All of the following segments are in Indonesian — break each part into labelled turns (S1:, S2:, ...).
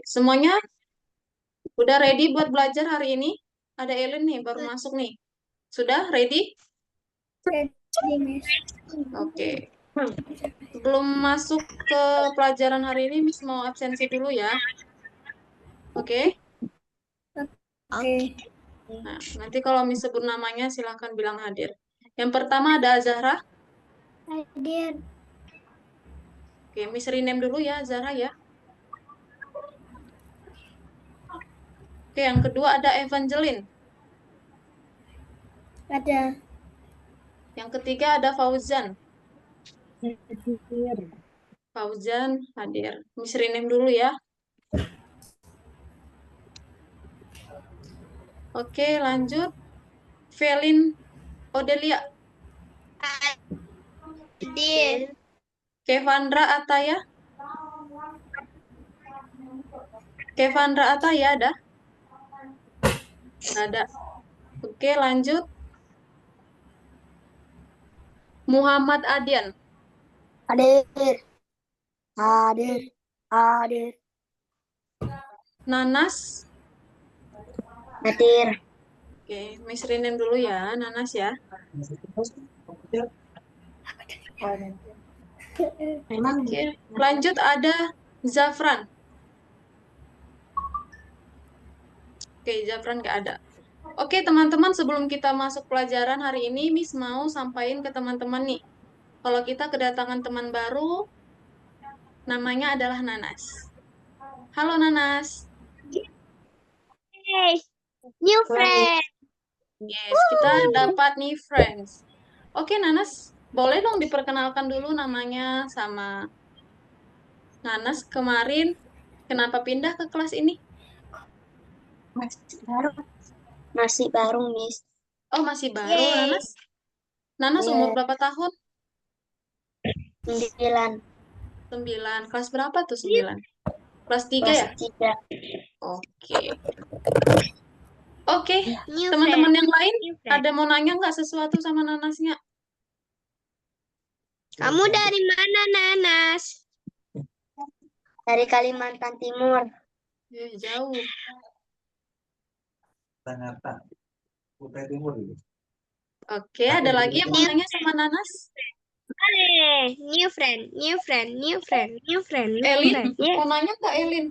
S1: Semuanya udah ready buat belajar hari ini? Ada Ellen nih, baru masuk nih. Sudah ready?
S2: Ready, Miss.
S1: Oke. Sebelum masuk ke pelajaran hari ini, Miss mau absensi dulu ya. Oke?
S2: Oke.
S1: Nah, nanti kalau Miss sebut namanya, silahkan bilang hadir. Yang pertama ada Zahra.
S2: Hadir.
S1: Oke, Miss rename dulu ya, Zahra ya. Oke, yang kedua ada Evangeline.
S2: Ada.
S1: Yang ketiga ada Fauzan.
S3: Hadir.
S1: Fauzan hadir. Miss rename dulu ya. Oke, lanjut. Velin Odelia.
S2: Hadir.
S1: Kevandra Ataya. Kevandra Ataya ada? Ada. Oke, lanjut. Muhammad Adian.
S2: Hadir. Hadir. Hadir.
S1: Nanas.
S2: Hadir.
S1: Oke, Miss rename dulu ya, Nanas ya. Oke, lanjut ada Zafran. Oke, Zafran nggak ada. Oke, teman-teman, sebelum kita masuk pelajaran hari ini, Miss mau sampaikan ke teman-teman nih. Kalau kita kedatangan teman baru, namanya adalah Nanas. Halo Nanas.
S2: Hey, new friend.
S1: Yes, kita dapat nih friends. Oke, Nanas, boleh dong diperkenalkan dulu namanya sama Nanas kemarin kenapa pindah ke kelas ini?
S2: Masih baru, Miss.
S1: Oh, masih baru, Nanas. Nanas umur berapa tahun?
S2: 9.
S1: 9. Kelas berapa tuh 9? Kelas 3 ya?
S2: 3.
S1: Oke. Oke,
S2: New
S1: teman-teman
S2: friend.
S1: yang lain,
S2: New friend.
S1: ada mau nanya nggak sesuatu sama Nanasnya?
S2: Kamu dari mana, Nanas? Dari Kalimantan Timur.
S1: Jauh.
S3: Ternyata Kutai Timur itu.
S1: Oke, ada lagi yang mau nanya sama Nanas?
S2: New friend, new friend, new friend, new friend, new
S1: Elin,
S2: friend. Yeah.
S1: mau nanya nggak Elin?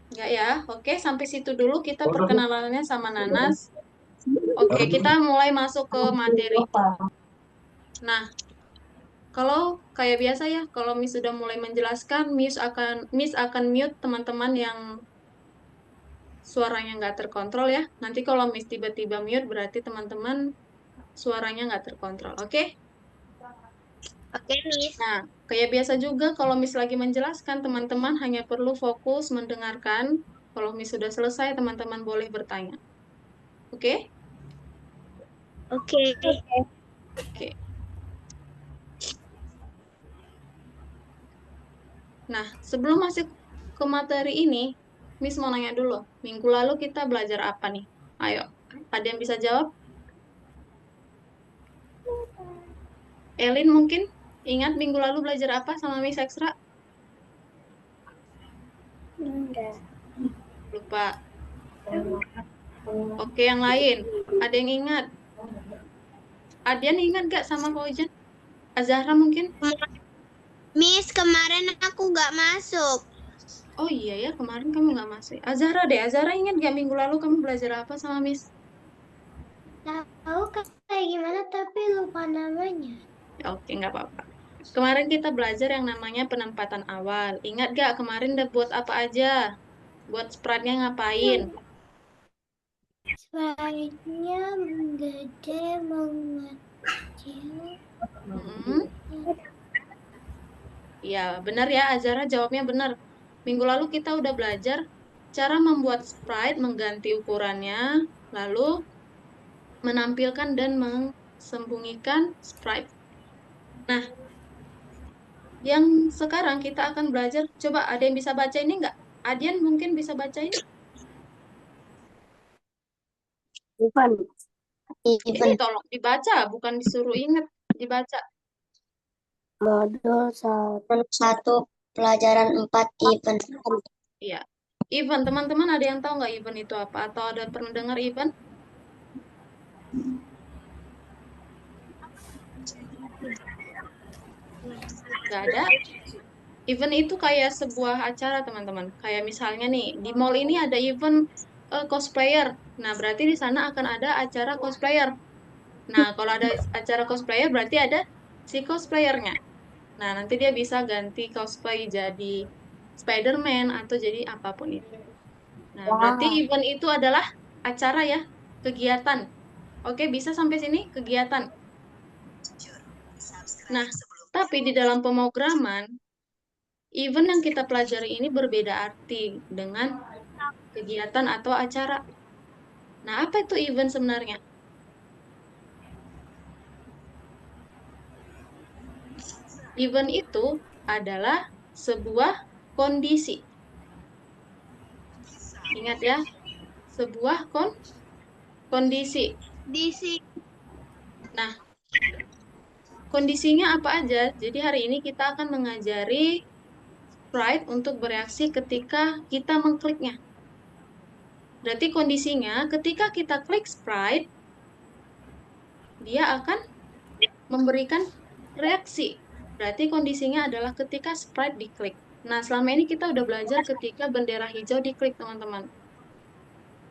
S1: Nggak ya? Oke, sampai situ dulu kita perkenalannya sama Nanas. Oke, kita mulai masuk ke materi. Nah, kalau kayak biasa ya, kalau Miss sudah mulai menjelaskan, Miss akan mute teman-teman yang suaranya nggak terkontrol ya. Nanti kalau Miss tiba-tiba mute, berarti teman-teman suaranya nggak terkontrol. Oke?
S2: Oke, Miss.
S1: Nah, kayak biasa juga kalau Miss lagi menjelaskan, teman-teman hanya perlu fokus mendengarkan. Kalau Miss sudah selesai, teman-teman boleh bertanya. Oke?
S2: Oke.
S1: Oke. Nah, sebelum masuk ke materi ini, Miss mau nanya dulu. Minggu lalu kita belajar apa nih? Ayo, ada yang bisa jawab? Elin mungkin ingat minggu lalu belajar apa sama Miss Ekstra?
S2: Enggak.
S1: Lupa. Oke, yang lain. Ada yang ingat? Adian ingat gak sama Fauzan? Azahra mungkin?
S2: Miss, kemarin aku nggak masuk.
S1: Oh iya ya, kemarin kamu nggak masuk. Azahra deh, Azahra ingat gak minggu lalu kamu belajar apa sama Miss?
S2: Tahu kayak gimana tapi lupa namanya.
S1: Oke, nggak apa-apa. Kemarin kita belajar yang namanya penempatan awal. Ingat gak kemarin udah buat apa aja? Buat sprite-nya ngapain?
S2: Sprite-nya menggede, mengecil.
S1: Hmm, ya, benar ya, Azahra jawabnya benar. Minggu lalu kita udah belajar cara membuat sprite, mengganti ukurannya, lalu menampilkan dan mensembunyikan sprite. Nah, yang sekarang kita akan belajar, coba ada yang bisa baca ini nggak? Adian mungkin bisa baca ini?
S2: Ivan.
S1: Ini tolong dibaca, bukan disuruh ingat, dibaca.
S2: Modul 1.
S4: Pelajaran 4 event.
S1: Iya. Event, teman-teman ada yang tahu nggak event itu apa? Atau ada pernah dengar event? Nggak ada? Event itu kayak sebuah acara, teman-teman. Kayak misalnya nih, di mall ini ada event cosplayer. Nah, berarti di sana akan ada acara cosplayer. Nah, kalau ada acara cosplayer, berarti ada si cosplayernya. Nah, nanti dia bisa ganti cosplay jadi Spider-Man atau jadi apapun itu. Nah, berarti event itu adalah acara ya, kegiatan. Oke, bisa sampai sini kegiatan. Nah, tapi di dalam pemrograman, event yang kita pelajari ini berbeda arti dengan kegiatan atau acara. Nah, apa itu event sebenarnya? Event itu adalah sebuah kondisi. Ingat ya, sebuah kondisi. Nah, kondisinya apa aja? Jadi hari ini kita akan mengajari sprite untuk bereaksi ketika kita mengkliknya. Berarti kondisinya ketika kita klik sprite, dia akan memberikan reaksi. Berarti kondisinya adalah ketika sprite diklik. Nah, selama ini kita udah belajar ketika bendera hijau diklik, teman-teman.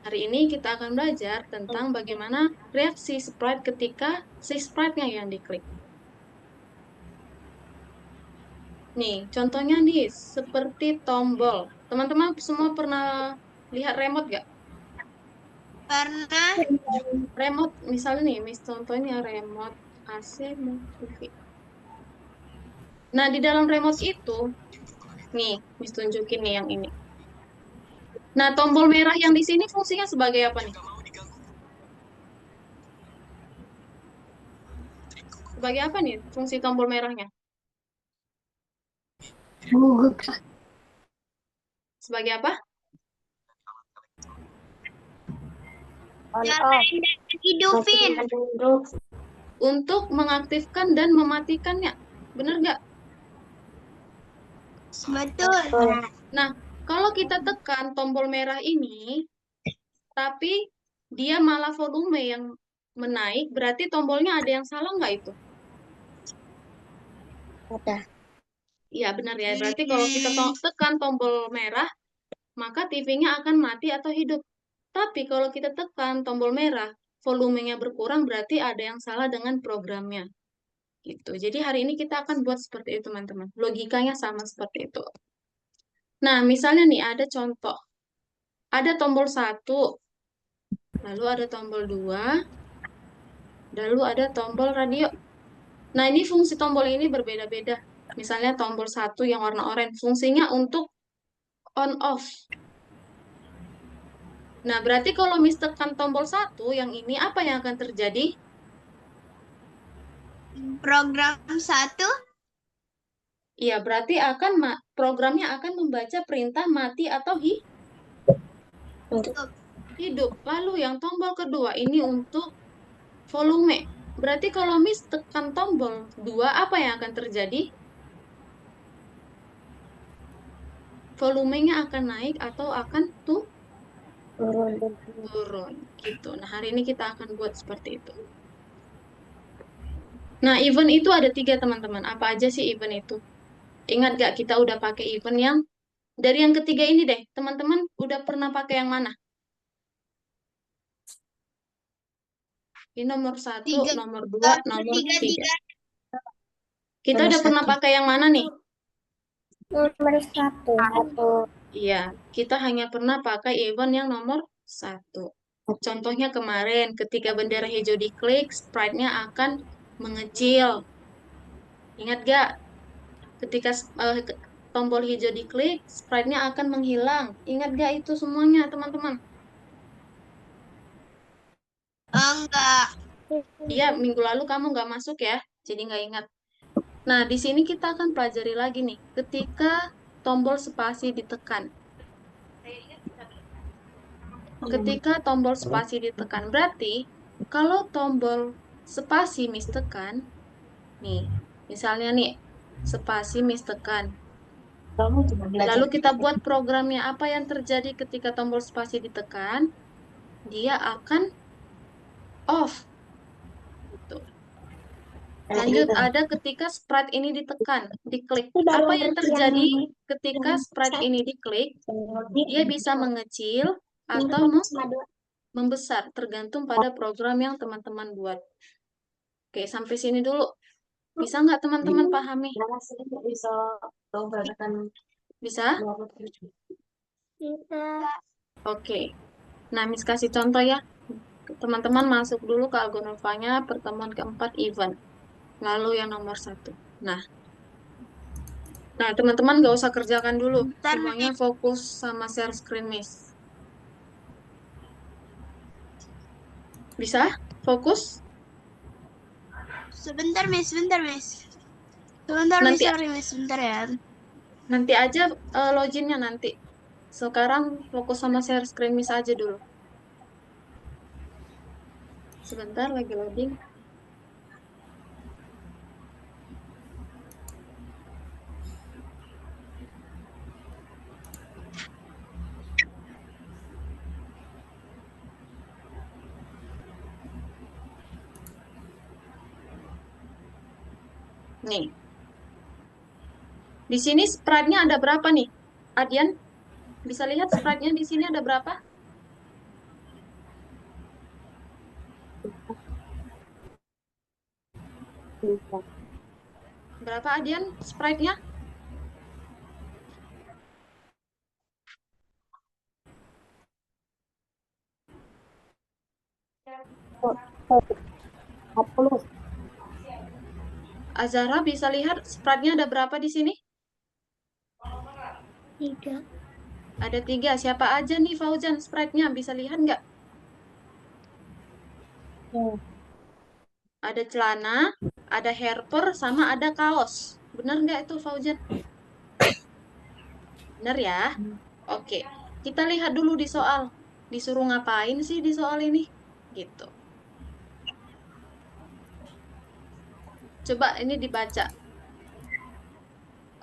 S1: Hari ini kita akan belajar tentang bagaimana reaksi sprite ketika si sprite-nya yang diklik. Nih, contohnya nih, seperti tombol. Teman-teman semua pernah lihat remote nggak?
S2: Pernah.
S1: Remote, misalnya nih, contohnya remote AC, TV. Nah, di dalam remote itu, nih, Miss tunjukin nih yang ini. Nah, tombol merah yang di sini fungsinya sebagai apa nih? Sebagai apa nih fungsi tombol merahnya? Sebagai apa?
S2: Nyalain dan hidupin.
S1: Untuk mengaktifkan dan mematikannya. Bener nggak?
S2: Betul.
S1: Nah, kalau kita tekan tombol merah ini, tapi dia malah volume yang menaik, berarti tombolnya ada yang salah nggak itu?
S4: Ada.
S1: Iya, benar ya. Berarti kalau kita tekan tombol merah, maka TV-nya akan mati atau hidup. Tapi kalau kita tekan tombol merah, volumenya berkurang, berarti ada yang salah dengan programnya. Gitu. Jadi hari ini kita akan buat seperti itu, teman-teman. Logikanya sama seperti itu. Nah, misalnya nih ada contoh. Ada tombol 1, lalu ada tombol 2, lalu ada tombol radio. Nah, ini fungsi tombol ini berbeda-beda. Misalnya tombol 1 yang warna oranye, fungsinya untuk on off. Nah, berarti kalau Miss tekan tombol 1 yang ini, apa yang akan terjadi?
S2: Program 1.
S1: Iya, berarti programnya akan membaca perintah mati atau hidup. Lalu yang tombol kedua ini untuk volume. Berarti kalau Miss tekan tombol 2, apa yang akan terjadi? Volumenya akan naik atau akan turun. Gitu. Nah, hari ini kita akan buat seperti itu. Nah, event itu ada 3, teman-teman. Apa aja sih event itu? Ingat gak kita udah pakai event yang dari yang ketiga ini deh. Teman-teman udah pernah pakai yang mana? Ini nomor 1, nomor 2, nomor 3. Kita udah pernah pakai yang mana nih?
S4: Nomor 1.
S1: Iya, kita hanya pernah pakai event yang nomor 1. Contohnya kemarin, ketika bendera hijau diklik, sprite-nya akan mengecil. Ingat gak? Ketika tombol hijau diklik, sprite-nya akan menghilang. Ingat gak itu semuanya, teman-teman?
S2: Enggak.
S1: Iya, minggu lalu kamu nggak masuk ya, jadi nggak ingat. Nah, di sini kita akan pelajari lagi nih, ketika tombol spasi ditekan. Ketika tombol spasi ditekan, berarti kalau tombol spasi Miss tekan, nih, misalnya nih, spasi Miss tekan.
S4: Kamu cuma belajar.
S1: Lalu kita buat programnya. Apa yang terjadi ketika tombol spasi ditekan? Dia akan off. Gitu. Lanjut, ada ketika sprite ini ditekan, diklik. Apa yang terjadi ketika sprite ini diklik? Dia bisa mengecil atau membesar, tergantung pada program yang teman-teman buat. Oke, sampai sini dulu. Bisa nggak teman-teman pahami? Bisa? Oke. Nah, Miss kasih contoh ya. Teman-teman masuk dulu ke Algonova-nya pertemuan keempat event. Lalu yang nomor 1. Nah, teman-teman nggak usah kerjakan dulu.
S2: Bentar,
S1: Semuanya fokus sama share screen, Miss. Bisa? Fokus?
S2: Sebentar, Miss. Sebentar, Miss. Sebentar, Miss.
S1: Nanti-
S2: Sorry, Miss. Sebentar ya.
S1: Nanti aja loginnya nanti. Sekarang fokus sama share screen Miss aja dulu. Sebentar lagi loading. Nih. Di sini sprite-nya ada berapa nih? Adian, bisa lihat sprite-nya di sini ada berapa? Berapa Adian sprite-nya? Azara bisa lihat sprite-nya ada berapa di sini?
S4: 3.
S1: Ada 3. Siapa aja nih Fauzan sprite-nya? Bisa lihat nggak? Ada celana, ada helper, sama ada kaos. Bener nggak itu Fauzan? Bener ya? Oke. Kita lihat dulu di soal. Disuruh ngapain sih di soal ini? Gitu. Coba ini dibaca.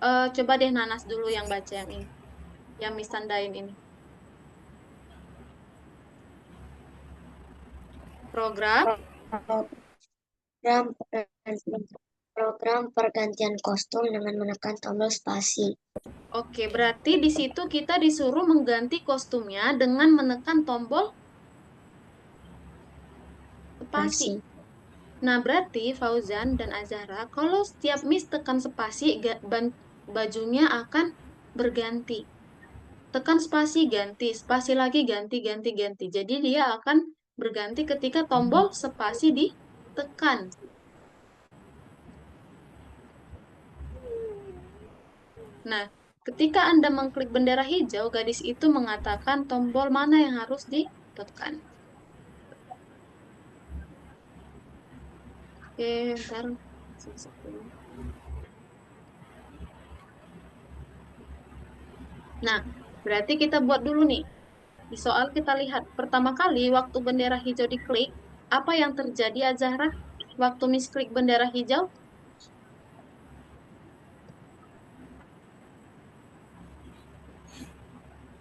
S1: Coba deh Nanas dulu yang baca yang ini. Yang Miss tandain ini. Program.
S4: Program pergantian kostum dengan menekan tombol spasi.
S1: Oke, berarti di situ kita disuruh mengganti kostumnya dengan menekan tombol spasi. Nah, berarti Fauzan dan Azhara, kalau setiap Miss tekan spasi, bajunya akan berganti. Tekan spasi, ganti. Spasi lagi, ganti, ganti, ganti. Jadi dia akan berganti ketika tombol spasi ditekan. Nah, ketika Anda mengklik bendera hijau, gadis itu mengatakan tombol mana yang harus ditekan. Oke, ntar. Nah, berarti kita buat dulu nih. Di soal kita lihat, pertama kali waktu bendera hijau diklik, apa yang terjadi Azahra? Waktu Miss klik bendera hijau?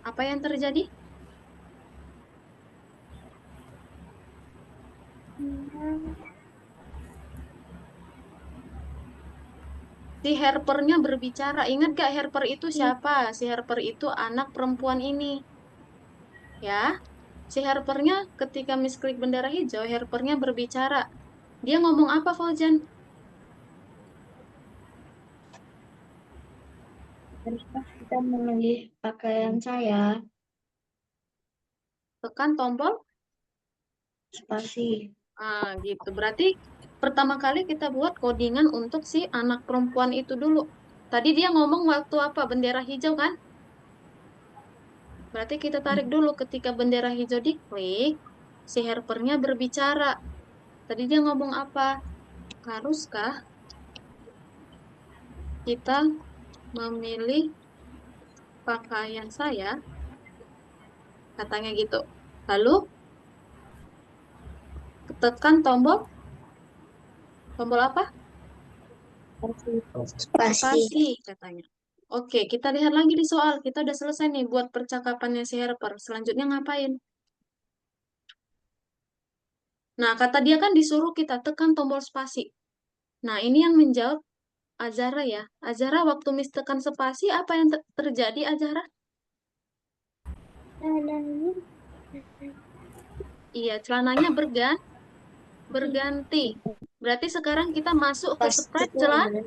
S1: Apa yang terjadi? Si helpernya berbicara. Ingat gak helper itu siapa? Si helper itu anak perempuan ini. Ya, si helpernya ketika Miss klik bendera hijau, helpernya berbicara. Dia ngomong apa, Fauzan?
S4: Kita memilih pakaian saya.
S1: Tekan tombol
S4: Spasi.
S1: gitu. Berarti pertama kali kita buat codingan untuk si anak perempuan itu dulu. Tadi dia ngomong waktu apa? Bendera hijau kan? Berarti kita tarik dulu ketika bendera hijau diklik, si helpernya berbicara. Tadi dia ngomong apa? Haruskah kita memilih pakaian saya? Katanya gitu. Lalu tekan tombol apa?
S4: Spasi.
S1: Spasi katanya. Oke, kita lihat lagi di soal. Kita udah selesai nih buat percakapannya si helper. Selanjutnya ngapain? Nah, kata dia kan disuruh kita tekan tombol spasi. Nah, ini yang menjawab Azara ya. Azara, waktu Miss tekan spasi, apa yang terjadi, Azara? Iya, celananya berganti. Berarti sekarang kita masuk ke
S4: Pas
S1: sprite
S4: itu
S1: celana.
S4: mana?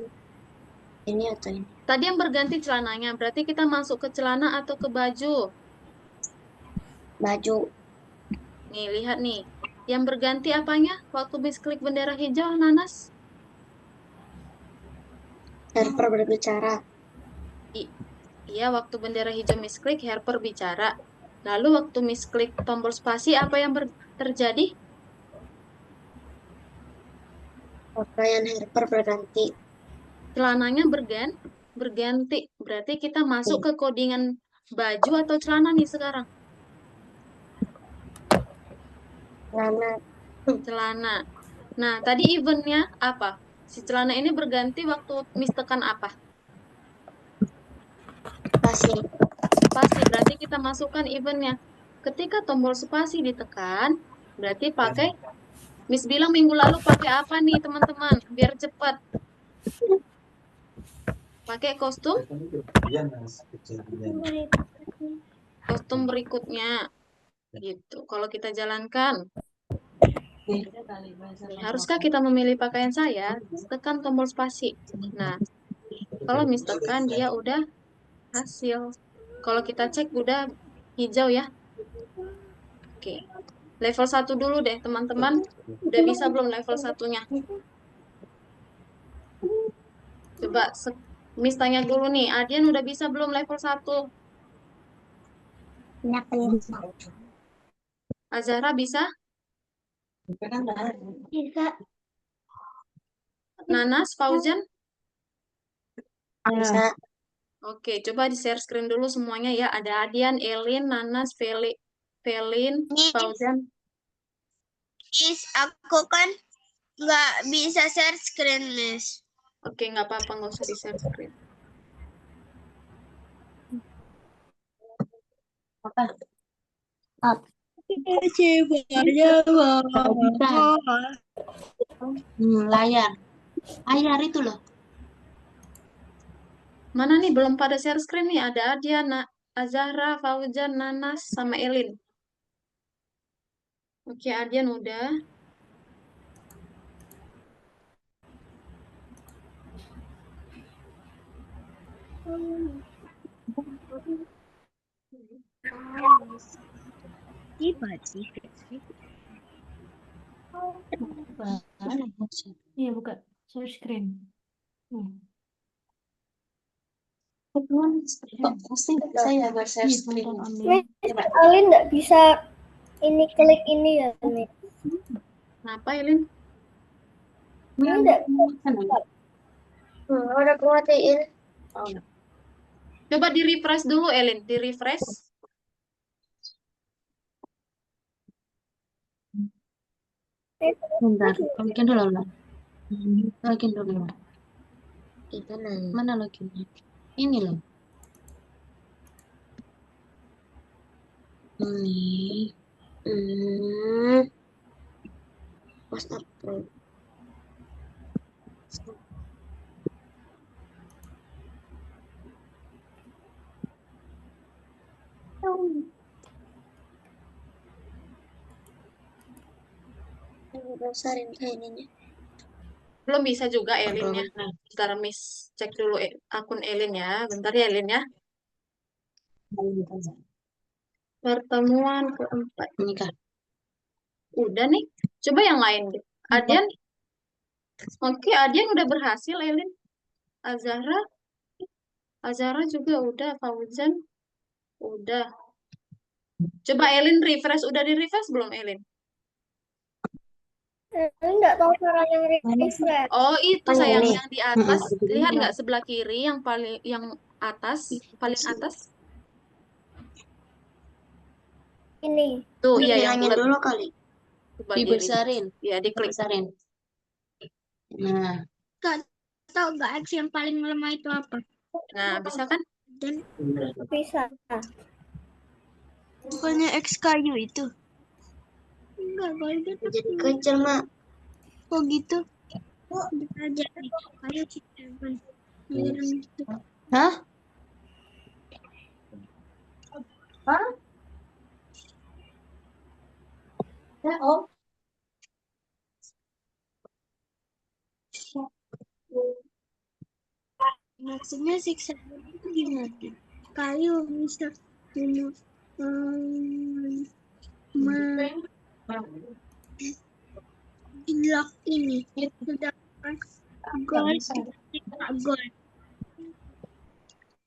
S4: Ini atau ini?
S1: Tadi yang berganti celananya. Berarti kita masuk ke celana atau ke baju.
S4: Baju.
S1: Nih, lihat nih. Yang berganti apanya? Waktu Miss klik bendera hijau, Nanas.
S4: Helper berbicara.
S1: Iya, waktu bendera hijau Miss klik, helper bicara. Lalu waktu Miss klik tombol spasi, apa yang terjadi?
S4: Pakaian helper berganti.
S1: Celananya berganti. Berarti kita masuk ke codingan baju atau celana nih sekarang?
S4: Celana.
S1: Celana. Nah, tadi eventnya apa? Si celana ini berganti waktu Miss tekan apa?
S4: Spasi.
S1: Spasi. Berarti kita masukkan eventnya. Ketika tombol spasi ditekan, berarti pakai Miss bilang minggu lalu pakai apa nih teman-teman? Biar cepat. Pakai kostum?
S3: Iya, Mas. Kejadian.
S1: Kostum berikutnya. Gitu. Kalau kita jalankan. Haruskah kita memilih pakaian saya? Tekan tombol spasi. Nah, kalau Miss tekan dia udah hasil. Kalau kita cek udah hijau ya. Oke. Level 1 dulu deh, teman-teman. Udah bisa belum level 1-nya? Coba Miss tanya dulu nih, Adian udah bisa belum level 1? Azara bisa?
S4: Bisa.
S1: Nanas, Fauzan?
S4: Bisa.
S1: Oke, coba di share screen dulu semuanya ya. Ada Adian, Elin, Nanas, Felin, Fauzan.
S2: Miss, aku kan nggak bisa share screen, Miss.
S1: Oke, nggak apa-apa, nggak usah di share screen.
S4: Apa? Layar. Layar itu loh.
S1: Mana nih, belum pada share screen nih. Ada Adian, Azahra, Fauzan, Nanas, sama Elin. Oke, Adian udah.
S5: Iya, buka share screen.
S4: Kok pasti saya share screen.
S5: Tonton online.
S6: Alin nggak bisa ini klik ini ya, Miss.
S1: Kenapa, Elin?
S6: Enggak.
S4: Udah aku matiin.
S1: Coba di refresh dulu, Elin. Di refresh.
S4: Bentar, login dulu lah. Login dulu. Mana loginnya? Ini loh. Ini. Post upload. Besarin kayak ininya.
S1: Belum bisa juga Elin ya. Bentar, Miss cek dulu akun Elin ya. Bentar ya, Elin ya. Pertemuan keempat.
S4: Ini kan.
S1: Udah nih. Coba yang lain. Adian. Oke, Adian udah berhasil, Elin. Azahra juga udah. Fauzan udah. Coba Elin refresh. Udah di refresh belum, Elin?
S6: Nggak tahu cara yang refresh.
S1: Oh, itu sayang
S4: ini.
S1: yang di atas. Lihat nggak sebelah kiri yang paling atas, paling atas?
S6: Ini.
S1: Tuh, iya yang
S4: Bilangin
S1: bulat.
S4: dulu kali.
S1: Coba
S4: Dibesarin.
S1: Ya, diklik.
S4: Dibesarin. Nah.
S2: Tahu nggak aksi yang paling lemah itu apa?
S1: Nah, bisa kan?
S2: Dan
S6: Bisa.
S2: bukannya X kayu itu? Enggak, kalau gitu
S4: Jadi kecil, Mak.
S2: kok gitu? Bisa jadi kayu sih, teman. Beneran gitu.
S4: Hah? Ya, Om.
S2: Maksudnya siksa itu gimana? Kayu bisa mem- menjilat ini, sedangkan gold tidak gold.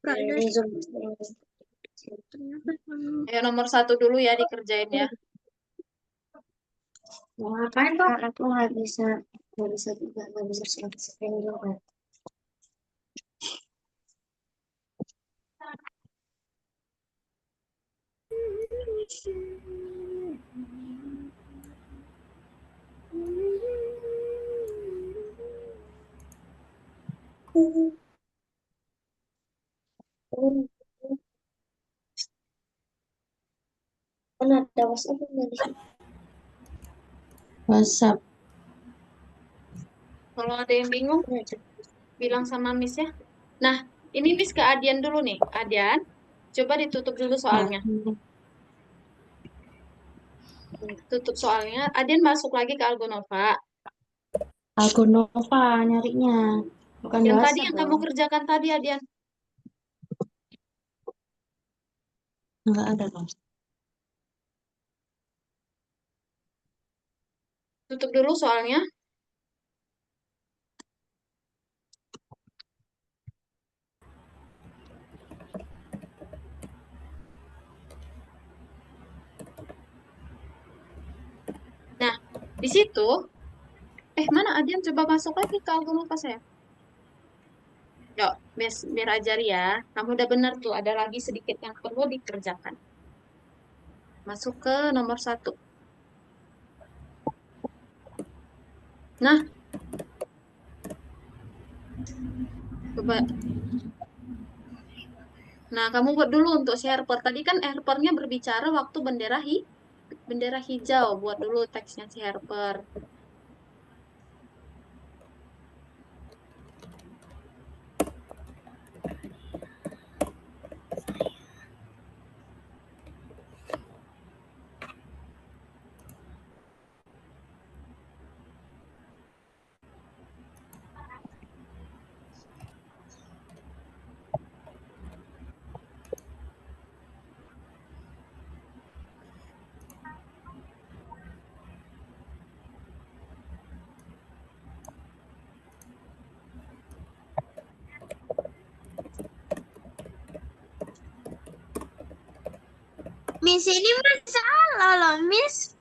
S2: Gak ada ternyata kamu
S1: Ayo nomor 1 dulu ya dikerjain ya.
S4: Mau ngapain, Pak? Aku nggak bisa juga, nggak bisa screen juga. Kan ada WhatsApp nggak di sini? WhatsApp.
S1: Kalau ada yang bingung, bilang sama Miss ya. Nah, ini Miss ke Adian dulu nih. Adian, coba ditutup dulu soalnya. Tutup soalnya. Adian masuk lagi ke Algonova.
S4: Algonova nyarinya. Bukan di
S1: Yang tadi
S4: WhatsApp
S1: yang
S4: dong.
S1: kamu kerjakan tadi, Adian.
S4: Nggak ada, Bang.
S1: Tutup dulu soalnya. Nah, di situ, mana Adian coba masuk lagi ke Algonova saya. Yuk, Miss, biar ajari ya. Kamu udah benar tuh, ada lagi sedikit yang perlu dikerjakan. Masuk ke nomor 1. Nah, coba. Nah, kamu buat dulu untuk si helper. Tadi kan helpernya berbicara waktu bendera hijau. Buat dulu teksnya si helper.
S2: Miss ini masalah loh, Miss.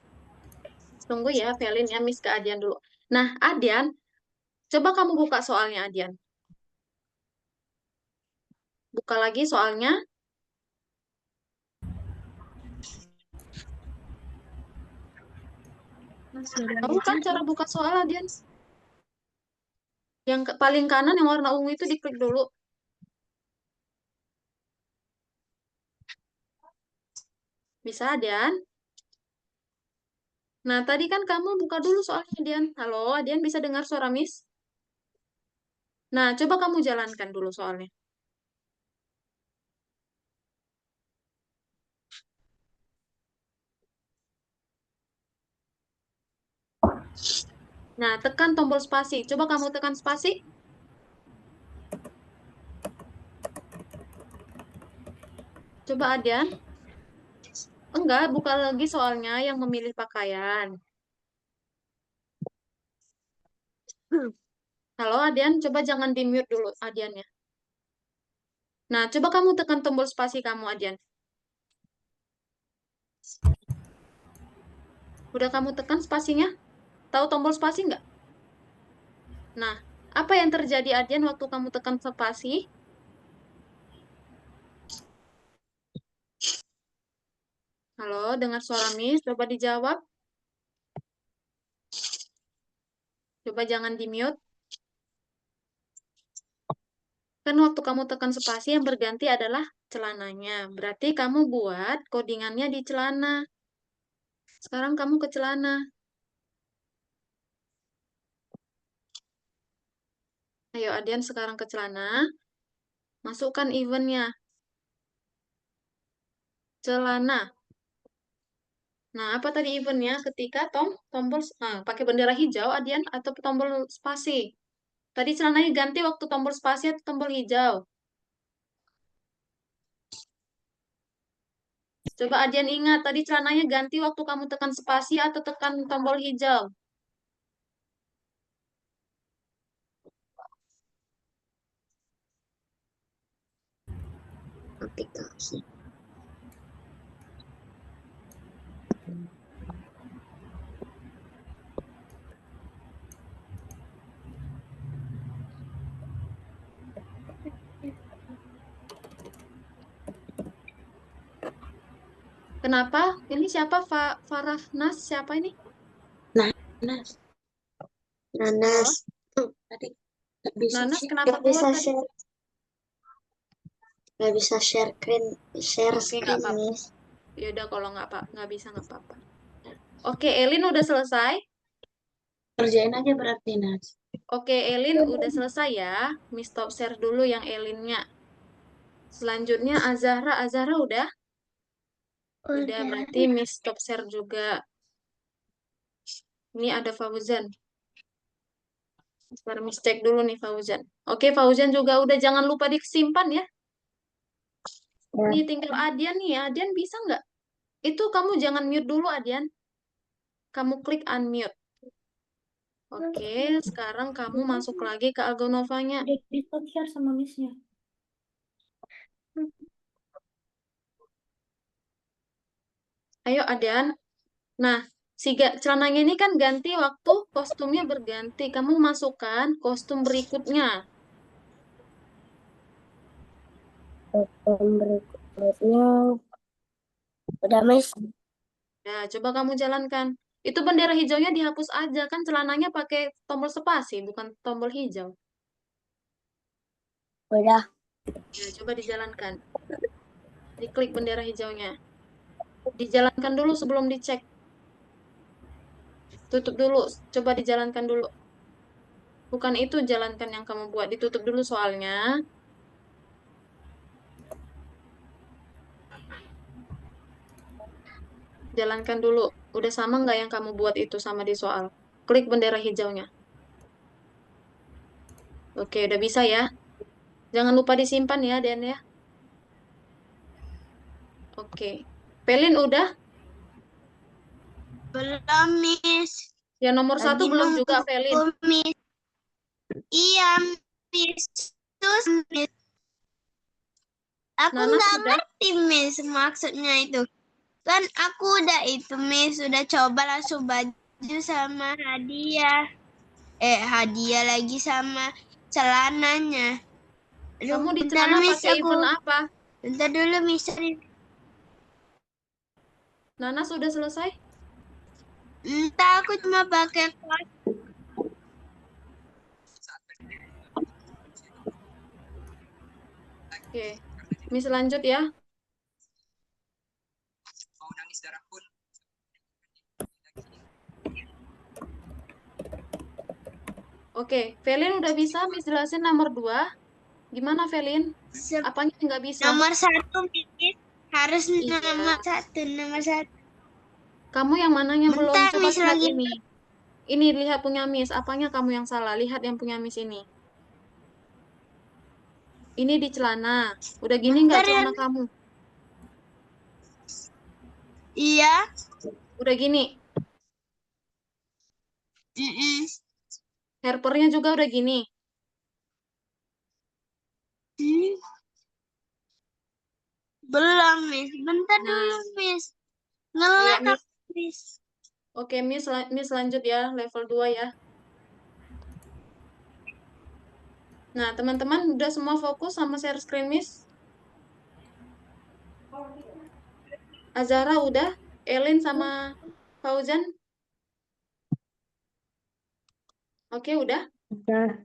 S1: Tunggu ya, Velin ya, Miss ke Adian dulu. Nah, Adian, coba kamu buka soalnya, Adian. Buka lagi soalnya. Tahu kan cara buka soal, Adian? Yang paling kanan yang warna ungu itu diklik dulu. Bisa, Adian? Nah, tadi kan kamu buka dulu soalnya, Adian. Halo, Adian bisa dengar suara Miss? Nah, coba kamu jalankan dulu soalnya. Nah, tekan tombol spasi. Coba kamu tekan spasi. Coba Adian. Enggak, buka lagi soalnya yang memilih pakaian. Halo, Adian. Coba jangan di-mute dulu, Adian ya. Nah, coba kamu tekan tombol spasi kamu, Adian. Udah kamu tekan spasinya? Tahu tombol spasi nggak? Nah, apa yang terjadi, Adian, waktu kamu tekan spasi? Halo, dengar suara Miss. Coba dijawab. Coba jangan di-mute. Kan waktu kamu tekan spasi yang berganti adalah celananya. Berarti kamu buat codingannya di celana. Sekarang kamu ke celana. Ayo Adian sekarang ke celana. Masukkan eventnya. Celana. Nah, apa tadi eventnya? Ketika tombol pakai bendera hijau, Adian, atau tombol spasi. Tadi celananya ganti waktu tombol spasi atau tombol hijau. Coba Adian ingat, tadi celananya ganti waktu kamu tekan spasi atau tekan tombol hijau.
S4: Aplikasi.
S1: Kenapa? Ini siapa? Farah Nas? Siapa ini?
S4: Nanas. Nanas. Tadi nggak bisa
S1: Nanas
S4: share.
S1: kenapa
S4: Nggak bisa
S1: keluar tadi?
S4: share. Nggak bisa share screen. Share
S1: Oke, nggak
S4: screen,
S1: apa-apa.
S4: Miss.
S1: Yaudah kalau nggak bisa nggak apa-apa. Oke, Elin udah selesai.
S4: Kerjain aja berarti, Nas.
S1: Oke, Elin udah selesai ya. Miss stop share dulu yang Elinnya. Selanjutnya Azahra. Azahra udah? Udah, berarti Miss stop share juga. Ini ada Fauzan. Ntar Miss cek dulu nih Fauzan. Oke, Fauzan juga udah, jangan lupa disimpan ya. Nih tinggal Adian nih. Adian bisa nggak? Itu kamu jangan mute dulu, Adian. Kamu klik unmute. Oke, sekarang kamu masuk lagi ke Algonovanya.
S5: Udah di stop share sama Miss-nya.
S1: Ayo, Adian. Nah, celananya ini kan ganti waktu kostumnya berganti. Kamu masukkan kostum berikutnya.
S6: Berikutnya udah Miss.
S1: Ya, coba kamu jalankan. Itu bendera hijaunya dihapus aja. Kan celananya pakai tombol spasi, bukan tombol hijau.
S6: Udah.
S1: Ya, coba dijalankan. Diklik bendera hijaunya. Dijalankan dulu sebelum dicek. Tutup dulu. Coba dijalankan dulu. Bukan itu jalankan yang kamu buat. Ditutup dulu soalnya. Jalankan dulu. Udah sama nggak yang kamu buat itu sama di soal? Klik bendera hijaunya. Oke, udah bisa ya. Jangan lupa disimpan ya, Dan ya. Oke. Pelin udah?
S2: Belum, Miss.
S1: Ya nomor
S2: Lagi
S1: 1 belum juga, Pelin.
S2: nunggu, Miss. Iya, Miss. Terus, Miss. Aku
S1: Nanas
S2: nggak
S1: udah?
S2: ngerti, Miss, maksudnya itu. Kan aku udah itu, Miss. Udah coba langsung baju sama hadiah. Hadiah lagi sama celananya. Aduh,
S1: Kamu di
S2: bentar,
S1: celana
S2: Miss,
S1: pakai
S2: aku.
S1: event apa?
S2: Bentar dulu, Miss.
S1: Nanas sudah selesai?
S2: Entah, aku cuma pakai kuas.
S1: Oke. Miss lanjut ya. Oke, Velin udah bisa Miss jelasin nomor 2. Gimana, Velin? Apanya yang nggak bisa?
S2: Nomor 1, Miss. Harus
S1: Iya.
S2: nomor 1.
S1: Kamu yang mananya belum?
S2: Bentar,
S1: Coba
S2: Miss,
S1: lihat
S2: lagi.
S1: ini. Ini lihat punya Miss. Apanya kamu yang salah? Lihat yang punya Miss ini. Ini di celana. Udah gini nggak
S2: Bentar ya.
S1: celana kamu?
S2: Iya.
S1: Udah gini. Harpernya juga udah gini.
S2: Belum, Miss. Bentar
S1: Nah.
S2: dulu, Miss.
S1: Ya,
S2: Ngelak, Miss.
S1: Oke, Miss lanjut ya. Level 2 ya. Nah, teman-teman udah semua fokus sama share screen, Miss? Azara udah? Elin sama Fauzan? Oke, udah?
S6: Udah.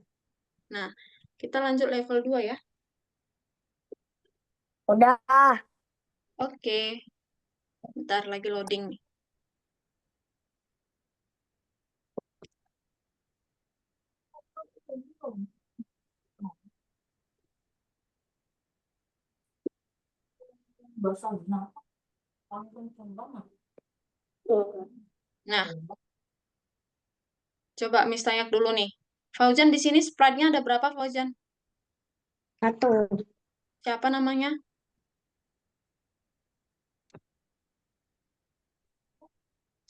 S1: Nah, kita lanjut level 2 ya.
S6: Udah.
S1: Oke. Bentar lagi loading nih. Nah, coba Miss tanya dulu nih. Fauzan di sini sprite-nya ada berapa, Fauzan?
S6: 1.
S1: Siapa namanya?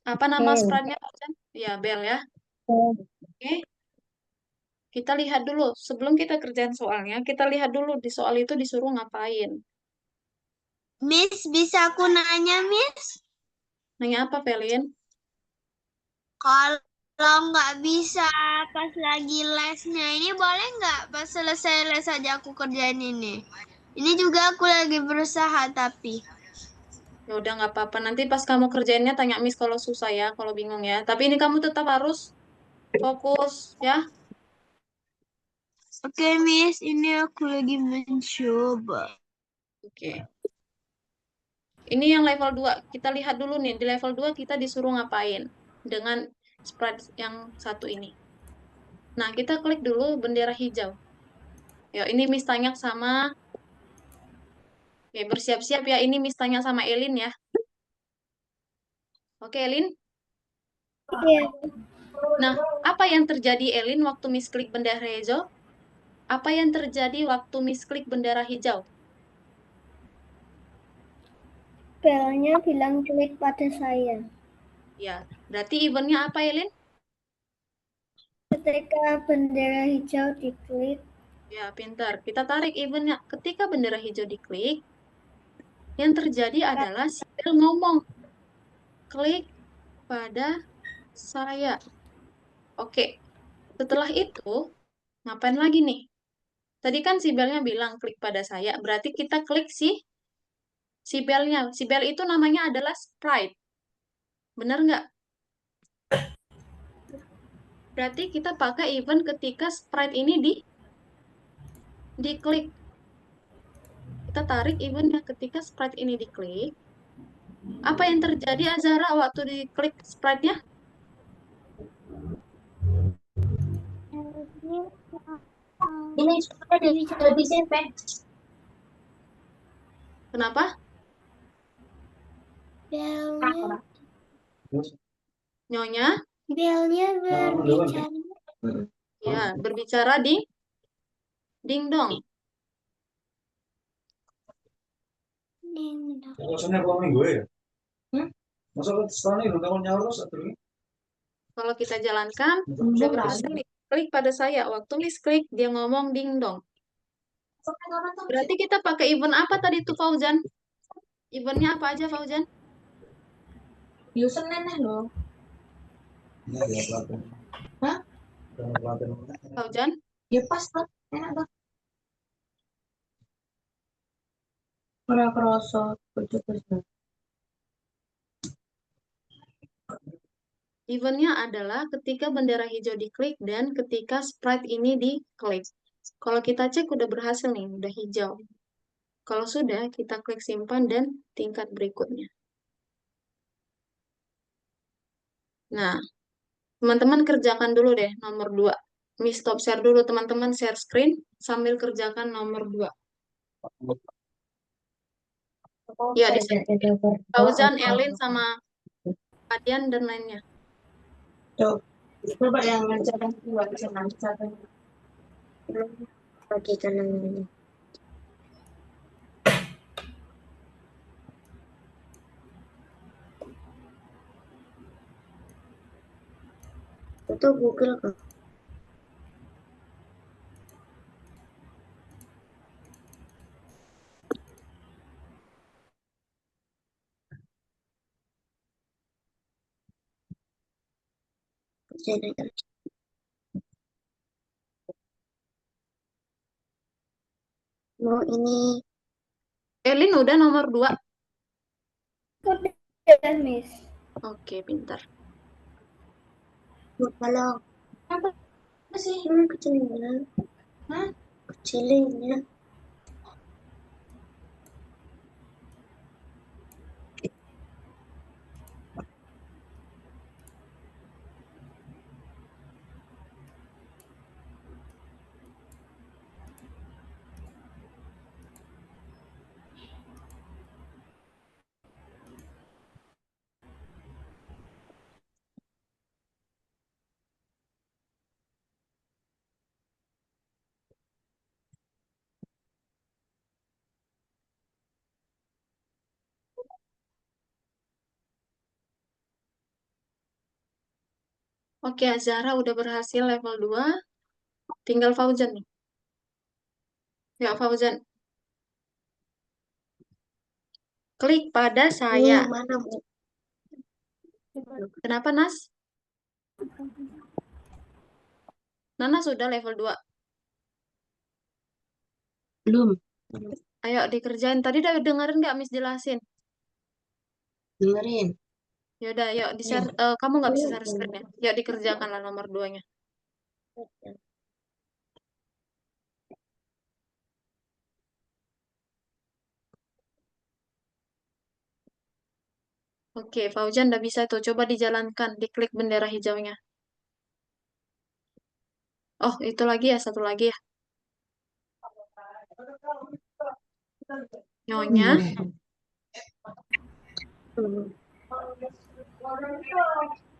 S1: Apa nama
S6: Bel.
S1: sprite-nya, Fauzan? Ya, Bel ya. Oke. Kita lihat dulu. Sebelum kita kerjain soalnya, kita lihat dulu di soal itu disuruh ngapain.
S2: Miss, bisa aku nanya, Miss?
S1: Nanya apa, Velin?
S2: Kalau nggak bisa pas lagi lesnya, ini boleh nggak pas selesai les aja aku kerjain ini? Ini juga aku lagi berusaha tapi.
S1: Ya udah nggak apa-apa. Nanti pas kamu kerjainnya tanya Miss kalau susah ya, kalau bingung ya. Tapi ini kamu tetap harus fokus ya.
S2: Oke, Miss, ini aku lagi mencoba.
S1: Oke. Ini yang level 2. Kita lihat dulu nih, di level 2 kita disuruh ngapain dengan sprite yang satu ini. Nah, kita klik dulu bendera hijau. Ya, ini Miss tanya sama ya bersiap-siap ya. Ini Miss tanya sama Elin ya. Oke, Elin.
S6: Iya.
S1: Nah, apa yang terjadi Elin waktu Miss klik bendera hijau? Apa yang terjadi waktu Miss klik bendera hijau?
S6: Belnya bilang klik pada saya.
S1: Ya, berarti eventnya apa, Elin?
S6: Ketika bendera hijau diklik,
S1: Ya, pintar. Kita tarik eventnya. Ketika bendera hijau diklik, yang terjadi adalah si Bel ngomong, klik pada saya. Oke, setelah itu, ngapain lagi nih? Tadi kan si Belnya bilang klik pada saya, berarti kita klik si Belnya. Si Bel itu namanya adalah sprite. Bener nggak? Berarti kita pakai event ketika sprite ini diklik. Kita tarik eventnya ketika sprite ini diklik. Apa yang terjadi Azara waktu diklik sprite-nya?
S4: Ini sudah disimpan.
S1: Kenapa?
S2: Belnya,
S1: Nyonya?
S2: belnya berbicara.
S1: Ya, berbicara di dingdong.
S3: Rasanya apa minggu ya? Masa sekarang ini udah nyawa terus atau ini?
S1: Kalau kita jalankan, udah berhasil nih. Klik pada saya. Waktu Miss klik, dia ngomong dingdong. Berarti kita pakai event apa tadi tuh, Fauzan? Eventnya apa aja, Fauzan?
S4: User neneh loh.
S3: Iya, ya, pelatihan.
S4: Hah?
S3: Pelatihan.
S1: Fauzan?
S4: Ya pas lah, enak lah. Ora kerasa kerja-kerja.
S1: Eventnya adalah ketika bendera hijau diklik dan ketika sprite ini diklik. Kalau kita cek udah berhasil nih, udah hijau. Kalau sudah, kita klik simpan dan tingkat berikutnya. Nah, teman-teman kerjakan dulu deh nomor 2. Miss stop share dulu, teman-teman share screen sambil kerjakan nomor 2. Ya, di sini Fauzan, Elin, sama Adian, dan lainnya.
S4: Coba yang mengerjakan dua bisa mengerjakan.
S6: bagi kanan. Itu Google kan? Oh ini
S1: Elin udah nomor 2.
S6: udah, Miss.
S1: Oke, pintar.
S6: Kalau
S4: Apa sih?
S6: kecilnya,
S4: Hah?
S6: kecilnya.
S1: Oke, Azara udah berhasil level 2. Tinggal Fauzan nih. Ya, Fauzan. Klik pada saya.
S4: Mana, Bu?
S1: Kenapa, Nas? Nana sudah level 2.
S4: Belum.
S1: Ayo dikerjain. Tadi udah dengerin nggak Miss jelasin?
S4: Dengerin.
S1: Yaudah, yuk di-share. Kamu nggak bisa share screen-nya. Yuk dikerjakan lah nomor 2-nya. Oke, Fauzan udah bisa tuh. Coba dijalankan. Diklik bendera hijaunya. Oh, itu lagi ya. Satu lagi ya. Nyonya.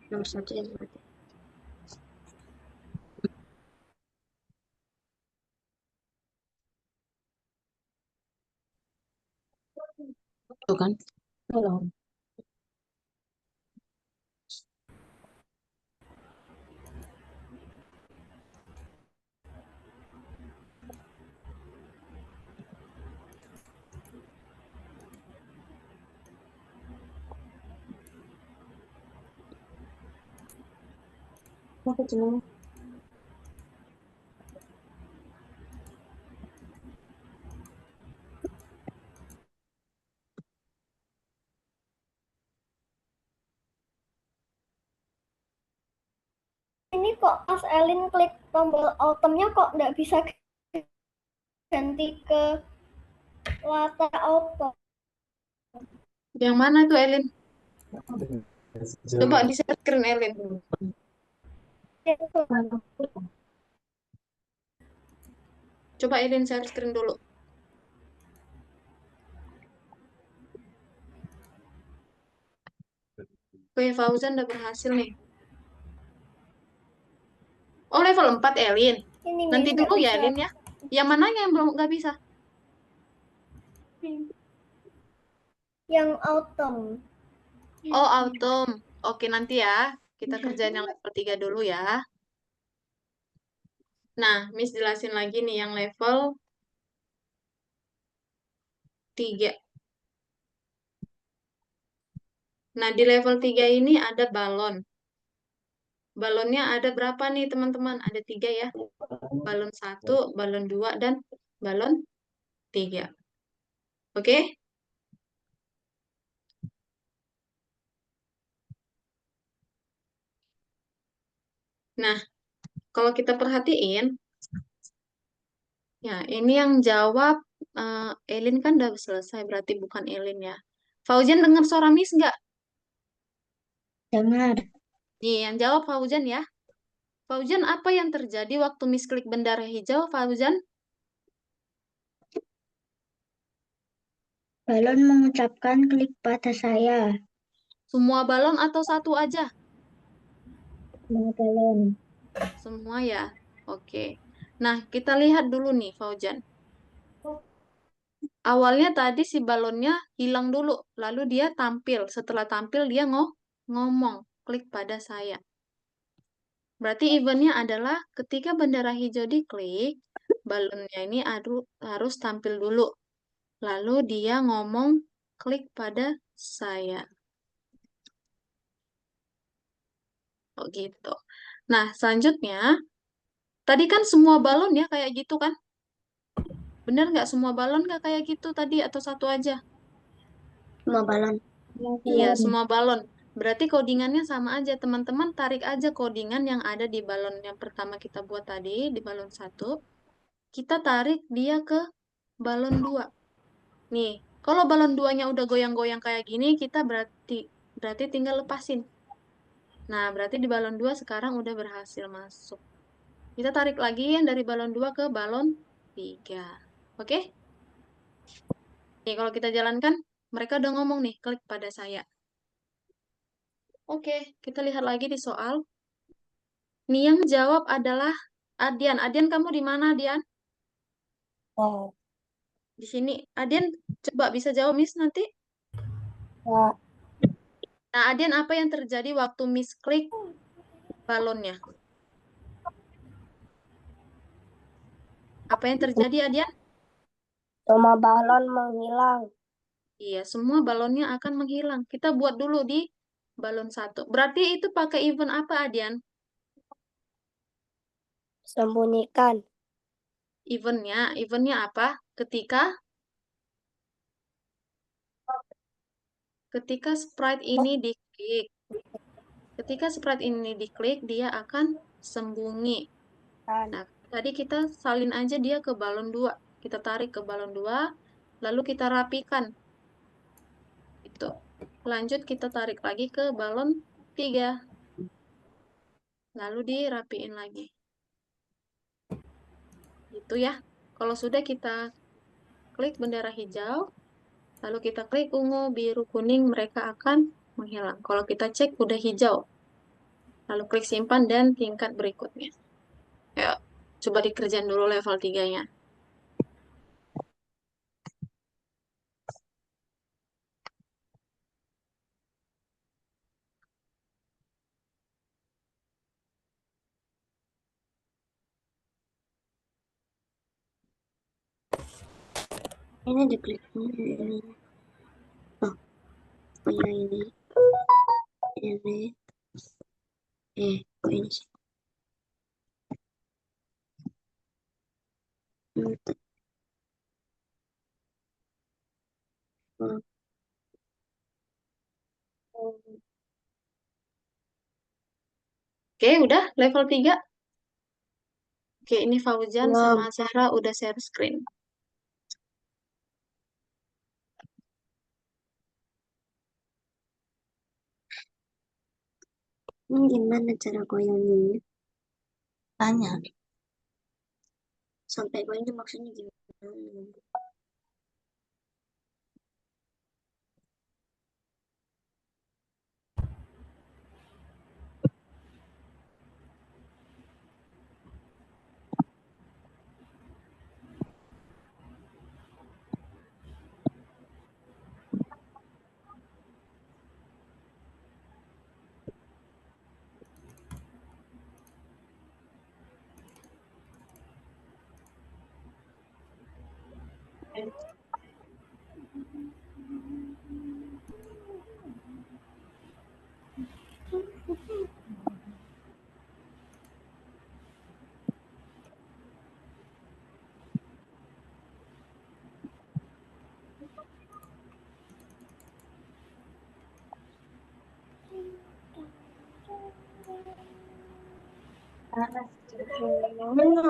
S4: Nomor 1 yang mati. Tuh kan? Belum. Apa tuh?
S6: Ini kok pas Elin klik tombol autumn-nya kok nggak bisa ganti ke latar autumn.
S1: Yang mana tuh, Elin? Coba di-share screen, Elin. Coba Elin share screen dulu. Oke, Fauzan udah berhasil nih. Oh, level 4, Elin.
S6: Ini
S1: Nanti
S6: Miss,
S1: dulu
S6: nggak
S1: ya,
S6: bisa.
S1: Elin ya. Yang mana yang belum nggak bisa?
S6: Yang autumn.
S1: Oh, autumn. Oke, nanti ya. Kita kerjain yang level 3 dulu ya. Nah, Miss jelasin lagi nih yang level 3. Nah, di level 3 ini ada balon. Balonnya ada berapa nih, teman-teman? Ada 3 ya. Balon 1, balon 2, dan balon 3. Oke? Nah, kalau kita perhatiin, ya ini yang jawab Elin kan udah selesai, berarti bukan Elin ya. Fauzan dengar suara Miss nggak?
S4: Dengar.
S1: Nih, yang jawab Fauzan ya. Fauzan, apa yang terjadi waktu Miss klik bendera hijau, Fauzan?
S6: Balon mengucapkan klik pada saya.
S1: Semua balon atau satu aja?
S6: Semua balon.
S1: Semua ya? Oke. Nah, kita lihat dulu nih, Fauzan. Awalnya tadi si balonnya hilang dulu, lalu dia tampil. Setelah tampil, dia ngomong, klik pada saya. Berarti eventnya adalah ketika bendera hijau diklik, balonnya ini harus tampil dulu. Lalu dia ngomong, klik pada saya. Oh gitu. Nah, selanjutnya, tadi kan semua balon ya kayak gitu kan? Bener nggak semua balon nggak kayak gitu tadi atau satu aja?
S4: Semua balon.
S1: Iya, semua balon. Berarti codingannya sama aja. Teman-teman tarik aja codingan yang ada di balon yang pertama kita buat tadi, di balon 1. Kita tarik dia ke balon 2. Nih, kalau balon 2-nya udah goyang-goyang kayak gini, kita berarti tinggal lepasin. Nah, berarti di balon 2 sekarang udah berhasil masuk. Kita tarik lagi yang dari balon 2 ke balon 3. Oke? Nih, kalau kita jalankan, mereka udah ngomong nih, klik pada saya. Oke, kita lihat lagi di soal. Nih yang jawab adalah Adian. Adian, kamu di mana, Adian?
S6: Oh,
S1: Di sini. Adian, coba bisa jawab, Miss, nanti.
S6: ya.
S1: Nah, Adian, apa yang terjadi waktu Miss klik balonnya. Apa yang terjadi, Adian?
S6: Semua balon menghilang.
S1: Iya, semua balonnya akan menghilang. Kita buat dulu di balon 1. Berarti itu pakai event apa, Adian?
S6: Sembunyikan.
S1: Eventnya apa? Ketika sprite ini diklik. Ketika sprite ini diklik, dia akan sembunyi. Nah, tadi kita salin aja dia ke balon 2. Kita tarik ke balon 2, lalu kita rapikan. Itu. Lanjut kita tarik lagi ke balon 3. Lalu dirapiin lagi. Gitu ya. Kalau sudah kita klik bendera hijau, lalu kita klik ungu, biru, kuning, mereka akan menghilang. Kalau kita cek udah hijau. Lalu klik simpan dan tingkat berikutnya. Ayo, coba dikerjain dulu level 3-nya.
S4: Ini diklik ini. Oh ya ini. Kok ini sih?
S1: Oke, udah level 3. Oke, ini Fauzan sama Zahra udah share screen.
S4: Ini gimana cara goyanginnya? Tanya. Sampai goyang maksudnya gimana?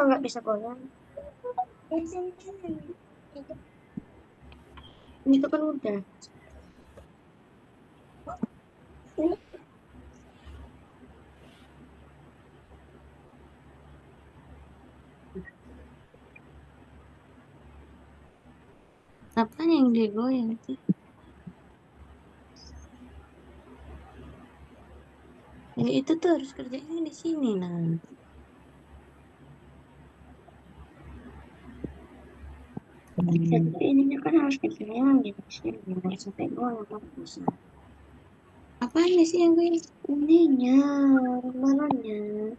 S4: Nggak bisa goyang. Ini tuh kan udah. Apa yang digoyang sih? Ya itu tuh harus kerjanya di sini nah. Tapi ininya kan harus digoyang gitu sih, biar sampai goyang kan bisa. Apa ini sih yang goyang? Ininya, balonnya.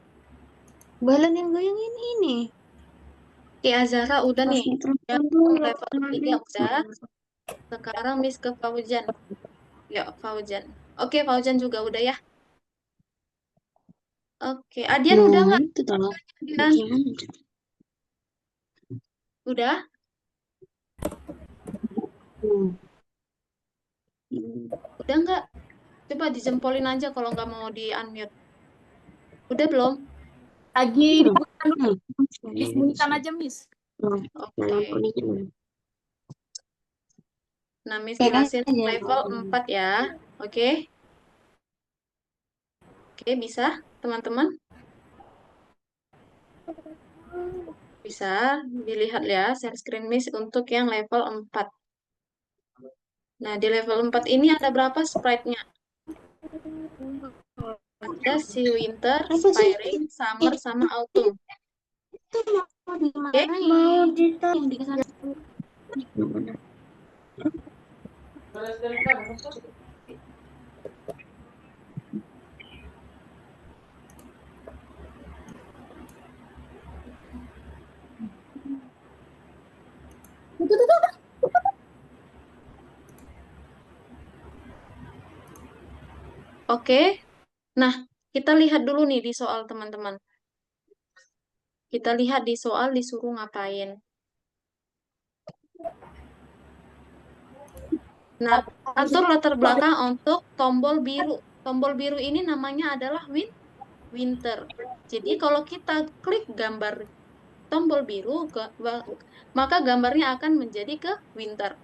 S4: Balon yang goyang ini.
S1: Oke, Azhara udah nih. Ya, level 3 udah. Sekarang Miss ke Fauzan. Ya, Fauzan. Oke, Fauzan juga udah ya. Oke, Adian udah nggak?
S4: Itu tolong.
S1: Adian,
S4: Gimana?
S1: udah? Udah nggak? Coba dijempolin aja kalau nggak mau di-unmute. Udah belum?
S5: Lagi dibuka dulu. Disembunyikan aja, Miss.
S1: Oke. Nah, Miss
S4: Kayak
S1: jelasin
S4: aja.
S1: level 4 ya. Oke. Oke, bisa teman-teman? Bisa dilihat ya share screen Miss untuk yang level 4. Nah, di level 4 ini ada berapa sprite-nya? Ada si Winter, Spiring, Summer, sama Autumn.
S4: Itu mau
S1: Oke?
S4: dimarahin. Yang dikasih.
S1: Oke. Nah, kita lihat dulu nih di soal teman-teman. Kita lihat di soal disuruh ngapain. Nah, atur latar belakang untuk tombol biru. Tombol biru ini namanya adalah winter. Jadi kalau kita klik gambar tombol biru, maka gambarnya akan menjadi ke winter.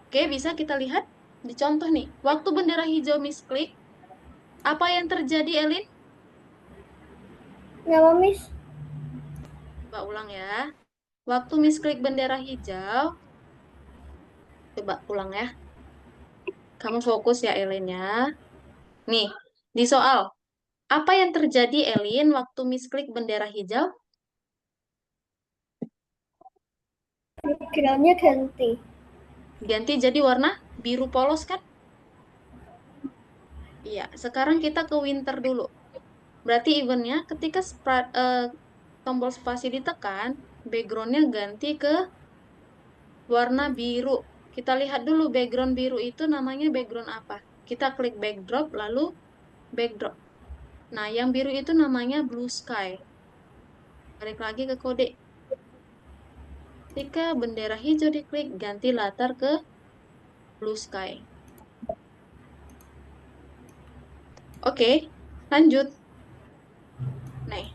S1: Oke, bisa kita lihat di contoh nih. Waktu bendera hijau misklik, apa yang terjadi, Elin?
S6: Kenapa, Miss?
S1: Coba ulang ya. Waktu misklik bendera hijau, coba ulang ya. Kamu fokus ya, Elin ya. Nih, di soal. Apa yang terjadi, Elin, waktu misklik bendera hijau?
S6: Backgroundnya ganti.
S1: Ganti jadi warna biru polos kan? Iya, sekarang kita ke winter dulu. Berarti eventnya ketika tombol spasi ditekan, backgroundnya ganti ke warna biru. Kita lihat dulu background biru itu namanya background apa. Kita klik backdrop, lalu backdrop. Nah, yang biru itu namanya blue sky. Balik lagi ke kode. Ketika bendera hijau diklik, ganti latar ke blue sky. Oke, lanjut. Nih.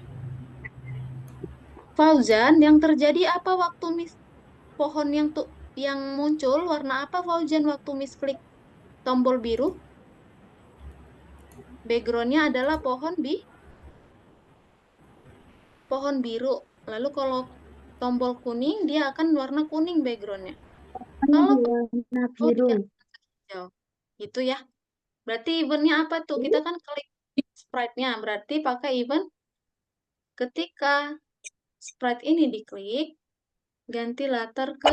S1: Fauzan, yang terjadi apa waktu pohon yang muncul warna apa, Fauzan, waktu misklik tombol biru? Backgroundnya adalah pohon biru. Lalu kalau tombol kuning, dia akan warna kuning backgroundnya. Kalau
S4: warna
S1: oh,
S4: biru.
S1: dia hijau. Itu ya. Berarti eventnya apa tuh? Kita kan klik sprite-nya. Berarti pakai event ketika sprite ini diklik, ganti latar ke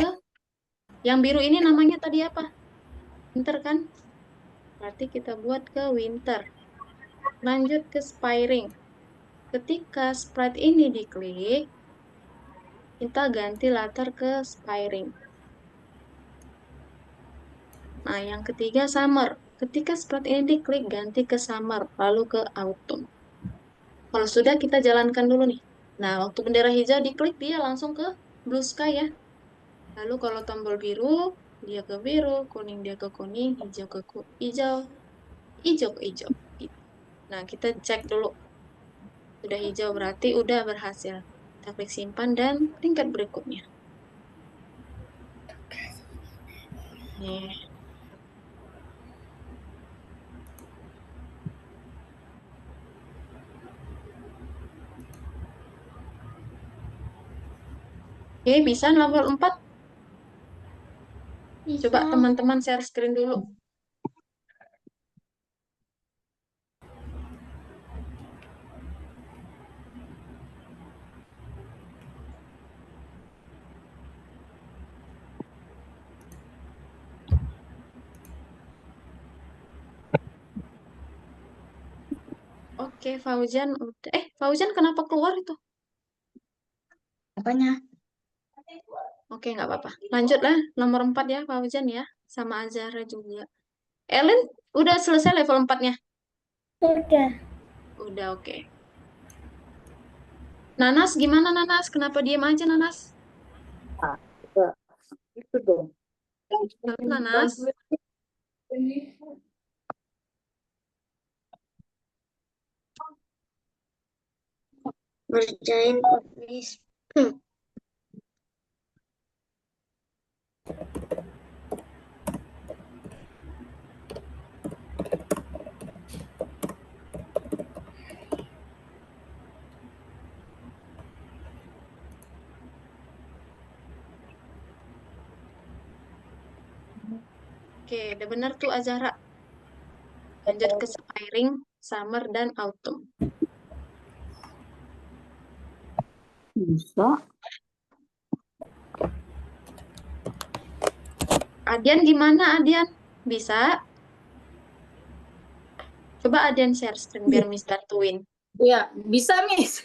S1: yang biru ini namanya tadi apa? Winter kan? Berarti kita buat ke winter. Lanjut ke spiring. Ketika sprite ini diklik, kita ganti latar ke spiring. Nah, yang ketiga summer. Ketika sprite ini diklik, ganti ke summer, lalu ke autumn. Kalau sudah, kita jalankan dulu nih. Nah, waktu bendera hijau diklik, dia langsung ke blue sky ya. Lalu kalau tombol biru, dia ke biru, kuning dia ke kuning, hijau ke hijau, hijau ke hijau. Nah, kita cek dulu. Udah hijau berarti udah berhasil. Kita klik simpan dan tingkat berikutnya. Nih. Oke, bisa nomor 4. Coba teman-teman share screen dulu. Oke, Fauzan udah. Fauzan kenapa keluar itu?
S4: Apanya?
S1: Oke, nggak apa-apa. Lanjutlah, nomor 4 ya, Fauzan ya. Sama Azara juga. Ellen, udah selesai level 4-nya?
S6: Udah.
S1: Udah, oke. Nanas, gimana Nanas? Kenapa diem aja, Nanas?
S5: Itu dong.
S1: Halo, Nanas.
S4: Ngerjain Miss.
S1: Oke, udah benar tuh Azara. Lanjut ke spiring, summer, dan autumn.
S4: Bisa.
S1: Adian gimana, Adian? Bisa? Coba Adian share screen biar Miss bantuin.
S5: Iya, bisa, Miss.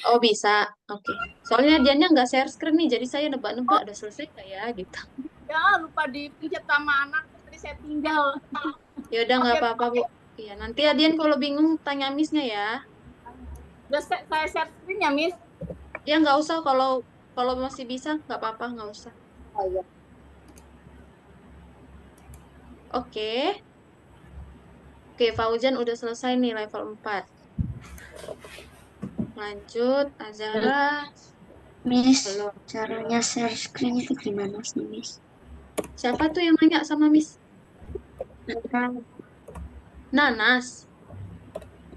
S1: Oh, bisa. Oke. Soalnya Adiannya nggak share screen nih, jadi saya nebak-nebak udah selesai nggak ya, gitu.
S5: Ya, lupa dipencet sama anak, tadi saya tinggal.
S1: Ya udah nggak apa-apa, Bu. Iya, nanti Adian kalau bingung tanya Miss-nya ya.
S5: Udah saya share screen ya, Miss?
S1: Ya nggak usah kalau masih bisa nggak apa-apa, nggak usah.
S5: Oh iya.
S1: Oke. Oke, Fauzan udah selesai nih level 4. Lanjut, Azara.
S4: Miss,
S1: Belum.
S4: caranya share screen itu gimana sih, Miss?
S1: Siapa tuh yang nanya sama Miss? Nanas.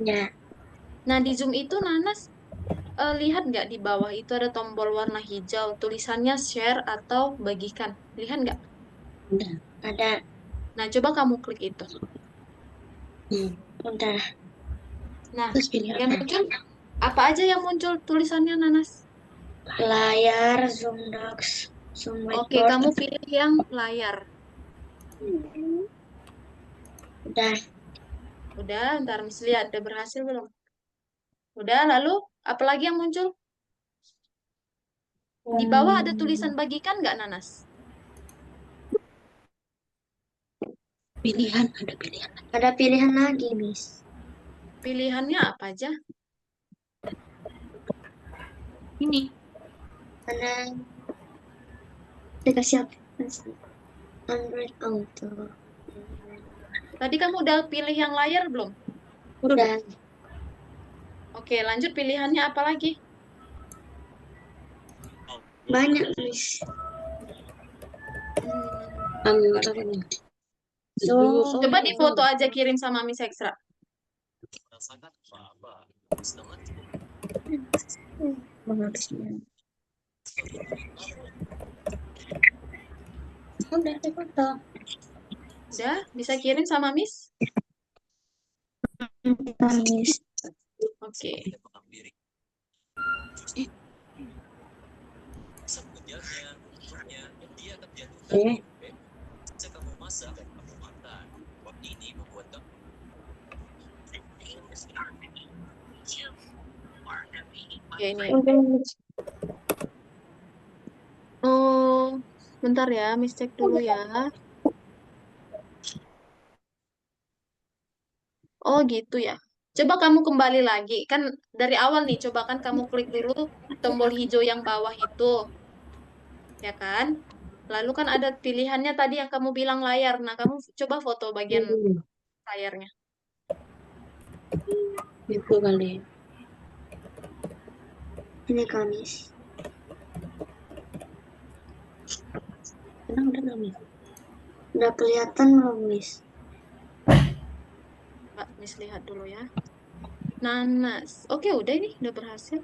S4: Ya,
S1: Nah, di Zoom itu Nanas lihat nggak di bawah itu ada tombol warna hijau, tulisannya share atau bagikan. Lihat nggak?
S4: ada.
S1: Nah, coba kamu klik itu.
S4: Udah.
S1: Nah,
S4: Terus pilih
S1: yang
S4: apa?
S1: muncul apa aja yang muncul tulisannya Nanas?
S4: Layar, zoom docs, zoom
S1: Oke,
S4: whiteboard.
S1: kamu pilih yang layar.
S4: Udah.
S1: Udah, ntar Miss lihat udah berhasil belum? Udah, lalu apa lagi yang muncul? Di bawah ada tulisan bagikan nggak, Nanas?
S4: Pilihan, ada pilihan. Ada pilihan lagi, Miss.
S1: Pilihannya apa aja?
S4: Ini. Ada aplikasi aplikasi Android Auto.
S1: Tadi kamu udah pilih yang layar belum?
S4: Udah.
S1: Oke, lanjut pilihannya apa lagi?
S4: Banyak, Miss.
S1: Coba di foto aja kirim sama Miss Ekstra.
S4: Udah di foto.
S1: Udah, bisa kirim sama Miss?
S4: Miss.
S1: Oke. Oke, ini. Oh, bentar ya, Miss cek dulu ya. Oh, gitu ya. Coba kamu kembali lagi. Kan dari awal nih, coba kan kamu klik dulu tombol hijau yang bawah itu. Ya kan? Lalu kan ada pilihannya tadi yang kamu bilang layar. Nah, kamu coba foto bagian layarnya.
S4: Itu kali. Ini Kamis. Udah, Miss. Udah kelihatan belum, Miss?
S1: Mbak, Miss lihat dulu ya. Nanas. Oke, udah ini. Udah berhasil.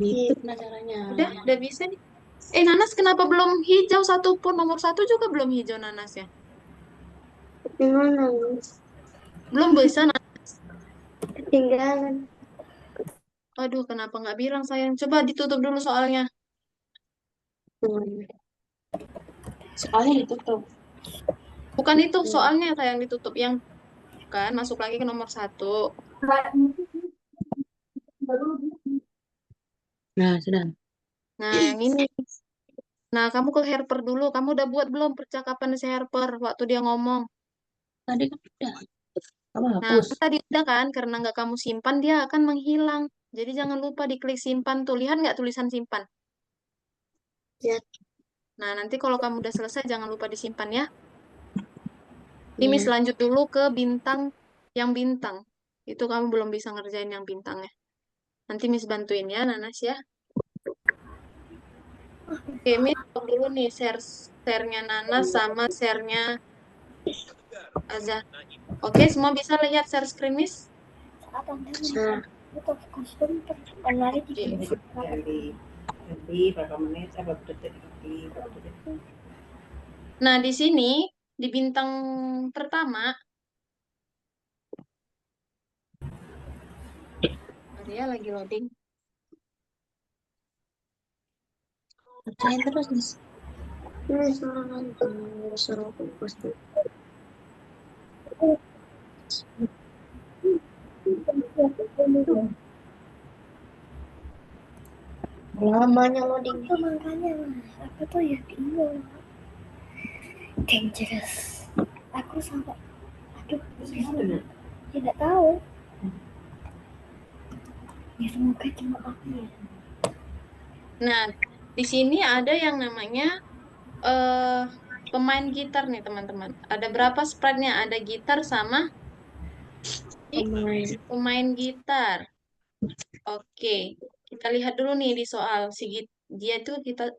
S4: Itu caranya.
S1: Udah bisa nih. Nanas kenapa belum hijau satupun? Nomor 1 juga belum hijau Nanas ya?
S4: Gimana, Miss?
S1: Belum bisa, Nanas.
S4: Ketinggalan.
S1: Aduh, kenapa nggak bilang sayang? Coba ditutup dulu soalnya.
S4: Soalnya ditutup.
S1: Bukan itu soalnya sayang ditutup. Yang kan masuk lagi ke nomor 1.
S4: Nah, sudah.
S1: Nah, yang ini. Nah, kamu ke helper dulu. Kamu udah buat belum percakapan si helper waktu dia ngomong?
S4: Tadi kan udah. Kamu
S1: Nah,
S4: hapus.
S1: kan tadi udah kan, karena nggak kamu simpan, dia akan menghilang. Jadi jangan lupa diklik simpan tuh. Lihat nggak tulisan simpan?
S4: Lihat.
S1: Nah, nanti kalau kamu udah selesai, jangan lupa disimpan ya. Ini Miss lanjut dulu ke bintang yang bintang. Itu kamu belum bisa ngerjain yang bintangnya. Nanti Miss bantuin ya, Nanas ya. Oke, Miss stop dulu nih share-nya Nanas sama share-nya Azah. Oke, semua bisa lihat share screen, Miss?
S6: Saat Anda itu kostum berlari di
S5: berapa menit, berapa detik,
S1: Nah, di sini, di bintang pertama, ya lagi loading.
S4: Bacain terus, Miss. Ini suruh fokus tuh. Lamanya loading.
S6: itu makanya aku tuh ya bingung. Dangerous. Aku sampai aduh Tidak tahu. Ya semoga cuma aku ya.
S1: Nah, di sini ada yang namanya pemain gitar nih teman-teman. Ada berapa sprite-nya? Ada gitar sama pemain gitar. Oke, kita lihat dulu nih di soal dia tuh kita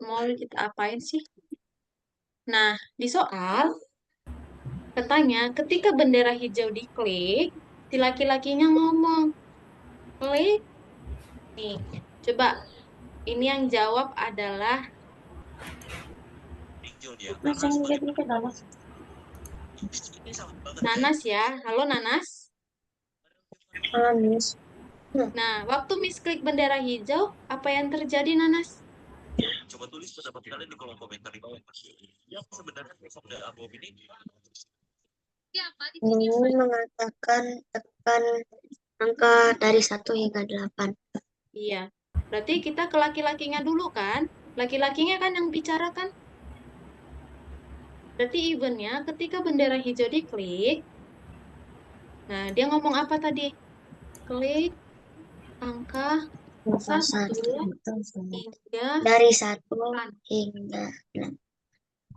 S1: apain sih? Nah, di soal katanya ketika bendera hijau diklik, si laki-lakinya ngomong, klik. Nih, coba ini yang jawab adalah Nanas ya. Halo Nanas. Nah, waktu Miss klik bendera hijau, apa yang terjadi Nanas?
S7: Coba tulis pendapat kalian di kolom komentar di bawah. Yang sebenarnya Sabda Abob ini
S4: Ini mengatakan tekan angka dari 1 hingga 8.
S1: Iya. Berarti kita ke laki-lakinya dulu kan? Laki-lakinya kan yang bicara kan? Berarti eventnya ketika bendera hijau diklik, nah dia ngomong apa tadi? Klik angka 1 hingga
S4: dari 1 hingga 6.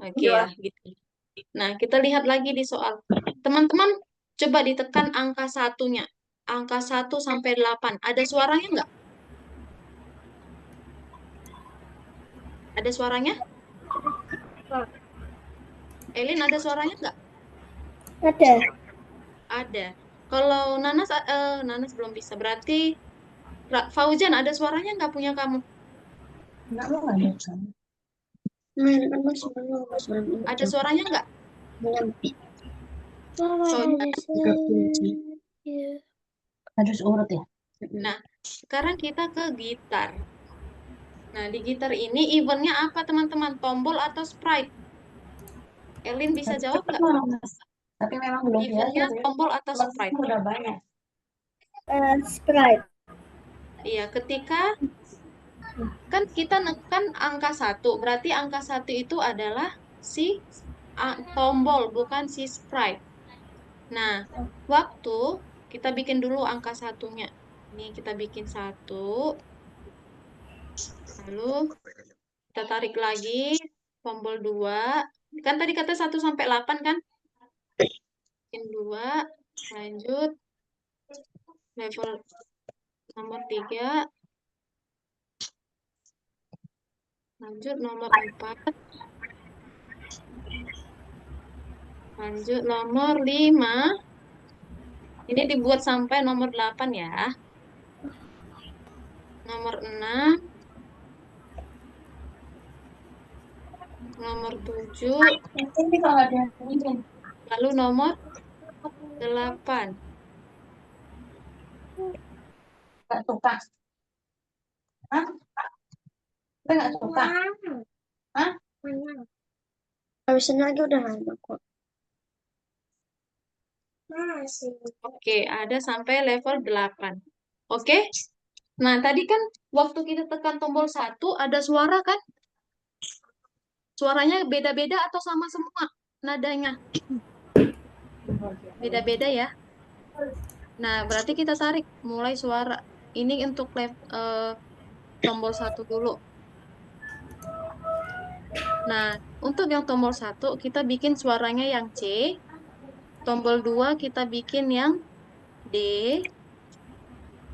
S1: Oke ya, gitu. Nah, kita lihat lagi di soal. Teman-teman, coba ditekan angka 1-nya. Angka 1 sampai 8. Ada suaranya nggak? Ada suaranya? Elin, ada suaranya nggak?
S6: Ada.
S1: Ada. Kalau Nanas belum bisa. Berarti Fauzan ada suaranya nggak punya kamu? Ada suaranya nggak?
S5: Harus urut ya.
S1: Nah, sekarang kita ke gitar. Nah, di gitar ini eventnya apa teman-teman? Tombol atau sprite? Elin bisa jawab nggak?
S5: Tapi memang belum
S1: Eventnya
S5: biasa.
S1: tombol atau sprite?
S5: Udah banyak.
S6: Sprite.
S1: Iya, ketika kan kita nekan angka 1, berarti angka 1 itu adalah si tombol, bukan si sprite. Nah, waktu kita bikin dulu angka 1-nya. Ini kita bikin 1. Lalu kita tarik lagi tombol 2. Kan tadi kata 1 sampai 8 kan? Bikin 2, lanjut level nomor 3. Lanjut nomor 4. Lanjut nomor 5. Ini dibuat sampai nomor 8 ya. Nomor 6. Nomor 7. Lalu nomor 8.
S5: Nggak suka. Hah? Kita nggak suka. Hah?
S4: Habisin lagi udah lama kok.
S1: Oke, ada sampai level 8. Oke? Nah, tadi kan waktu kita tekan tombol 1 ada suara kan? Suaranya beda-beda atau sama semua nadanya? Beda-beda ya. Nah, berarti kita tarik mulai suara. Ini untuk tombol 1 dulu. Nah, untuk yang tombol 1 kita bikin suaranya yang C. Tombol 2 kita bikin yang D.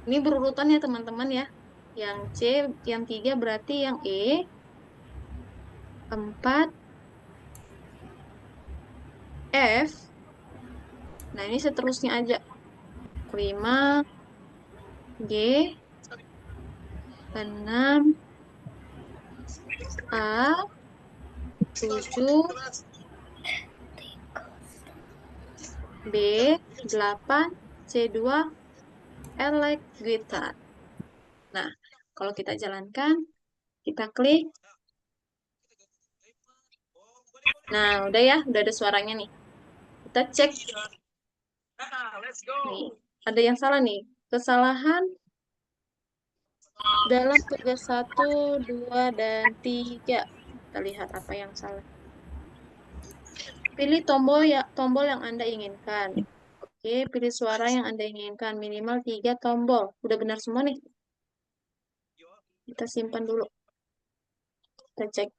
S1: Ini berurutannya teman-teman ya. Yang C, yang 3 berarti yang E. 4 F. Nah, ini seterusnya aja. 5 G. 6 A. 7 B. 8 C2 elect gitar. Nah, kalau kita jalankan, kita klik. Nah, udah ya, udah ada suaranya nih. Kita cek. Nih, ada yang salah nih. Kesalahan dalam tugas 1, 2, dan 3. Kita lihat apa yang salah. Pilih tombol yang Anda inginkan. Oke, pilih suara yang Anda inginkan. Minimal 3 tombol. Udah benar semua nih. Kita simpan dulu. Kita cek.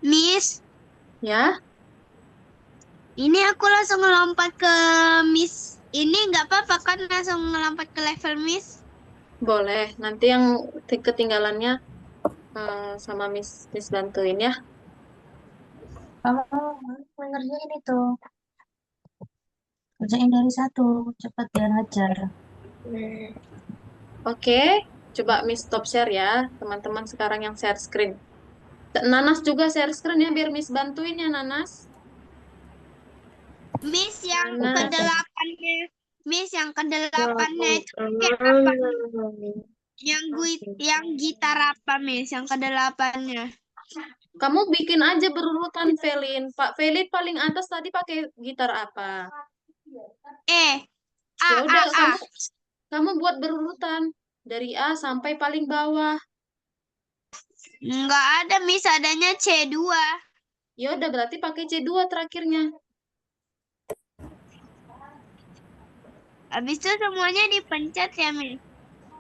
S2: Miss,
S1: Ya,
S2: ini aku langsung ngelompat ke Miss. Ini nggak apa-apa kan langsung ngelompat ke level Miss?
S1: boleh. Nanti yang ketinggalannya sama Miss bantuin ya.
S4: Kamu ngerjain itu. Kerjain dari 1. Cepat biar ngajar.
S1: Oke, coba Miss stop share ya. Teman-teman sekarang yang share screen. Nanas juga share screen ya, biar Miss bantuin ya, Nanas.
S2: Miss yang
S1: Nanas.
S2: ke-8-nya. Miss yang ke-8-nya itu apa? Yang gitar apa, Miss? Yang ke-8-nya.
S1: Kamu bikin aja berurutan, Velin. Pak Velin paling atas tadi pakai gitar apa?
S2: A,
S1: Ya udah,
S2: A.
S1: kamu buat berurutan dari A sampai paling bawah.
S2: Nggak ada, Miss. Adanya C2.
S1: Ya udah, berarti pakai C2 terakhirnya.
S2: Habis itu semuanya dipencet ya, Miss?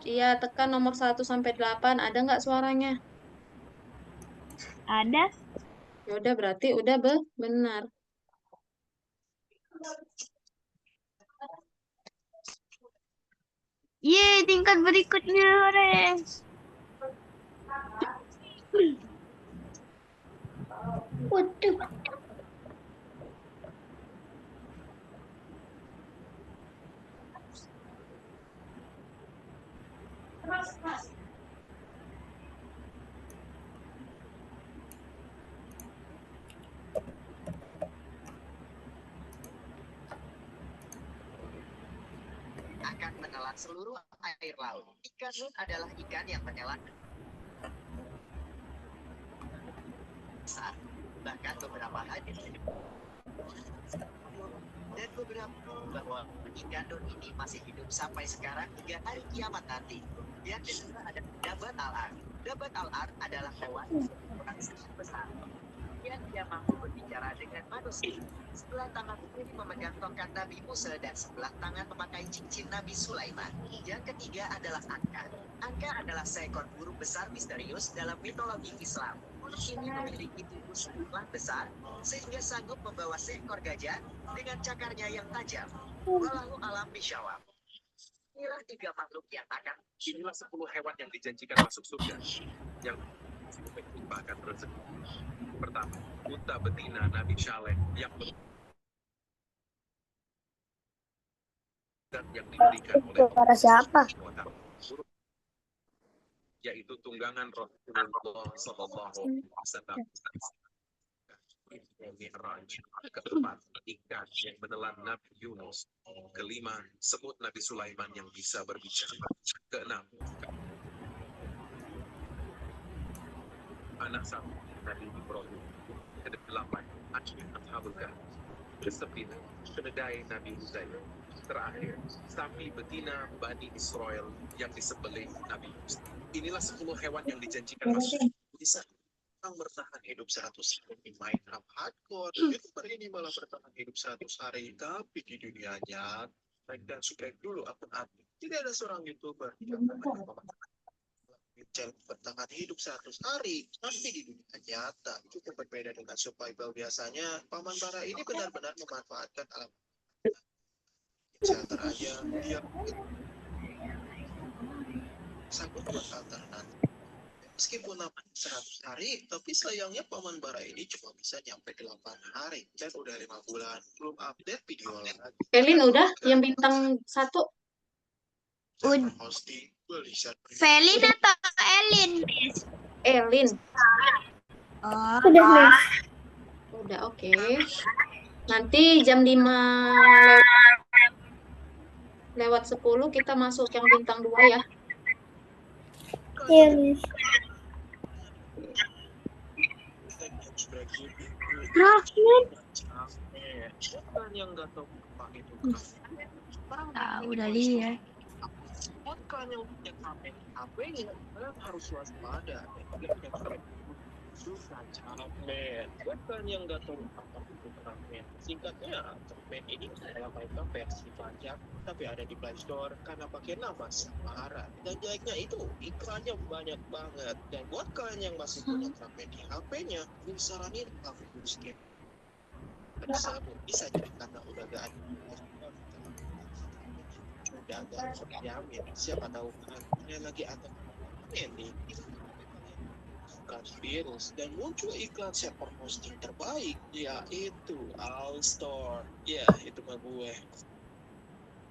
S1: Iya, tekan nomor 1 sampai 8. Ada nggak suaranya?
S2: Ada.
S1: Ya udah, berarti udah benar.
S2: Yeay, tingkat berikutnya, Res.
S6: Waduh.
S8: Akan menelan seluruh air laut. Ikan nun adalah ikan yang menelan besar. Bahkan beberapa hadis dan beberapa bahwa ikan nun ini masih hidup sampai sekarang hingga hari kiamat nanti. Yang kedua ada Dabat al-Ar. Dabat al-Ar adalah hewan yang berukuran sangat besar. Dia mampu berbicara dengan manusia. Sebelah tangan kiri memegang tongkat Nabi Musa dan sebelah tangan memakai cincin Nabi Sulaiman. Yang ketiga adalah Anka. Anka adalah seekor burung besar misterius dalam mitologi Islam. Burung ini memiliki tubuh sangat besar sehingga sanggup membawa seekor gajah dengan cakarnya yang tajam. Wallahu alam bisyawab. Inilah 3 makhluk yang akan.
S7: Inilah 10 hewan yang dijanjikan masuk surga. Yang bahkan rezeki. Pertama, unta betina Nabi Saleh yang yang diberikan oleh
S6: Suara siapa?
S7: yaitu tunggangan Rasulullah Sallallahu Alaihi Wasallam. Keempat, ikan yang menelan Nabi Yunus. Kelima, semut Nabi Sulaiman yang bisa berbicara. Keenam, anak sapi Nabi Ibrahim. Kedelapan, Ashabul Kahfi. Kesembilan, keledai Nabi Uzair. Terakhir, sapi betina Bani Israel yang disembelih Nabi Musa. Inilah 10 hewan yang dijanjikan masuk. Bisa orang bertahan hidup 100 hari main hardcore. YouTuber ini malah bertahan hidup 100 hari, tapi di dunianya like dan subscribe dulu akun admin. Tidak ada seorang YouTuber yang bertahan hidup 100 hari, tapi di dunia nyata cukup berbeda dengan survival biasanya. Paman Bara ini benar-benar memanfaatkan alam aja dia sanggup bertahan nanti. Meskipun 100 hari, tapi sayangnya Paman Bara ini cuma bisa nyampe 8 hari dan udah 5 bulan belum update video lagi.
S1: Elin udah yang bintang 1.
S8: Hosting
S2: Velin atau Elin, Miss?
S1: Elin.
S2: Oh.
S6: Udah, Miss.
S1: Udah, oke. Nanti jam 5 lewat 10 kita masuk yang bintang 2 ya.
S6: Iya, Miss.
S2: Tahu dari ya.
S7: kalian yang punya HP, kalian harus waspada. Kalian punya HP susah Craftman. Buat kalian yang nggak tahu apa itu Craftman, singkatnya Craftman ini adalah Minecraft versi pajak, tapi ada di Play Store karena pakai nama samaran. Dan jeleknya itu iklannya banyak banget. Dan buat kalian yang masih punya Craftman di HP-nya, gue saranin kamu skip. Bisa jadi karena udah gak ada jamin, siapa tahu kan kalian lagi ada ini bukan virus dan muncul iklan server hosting terbaik, yaitu All-Store. Ya, itu mah gue.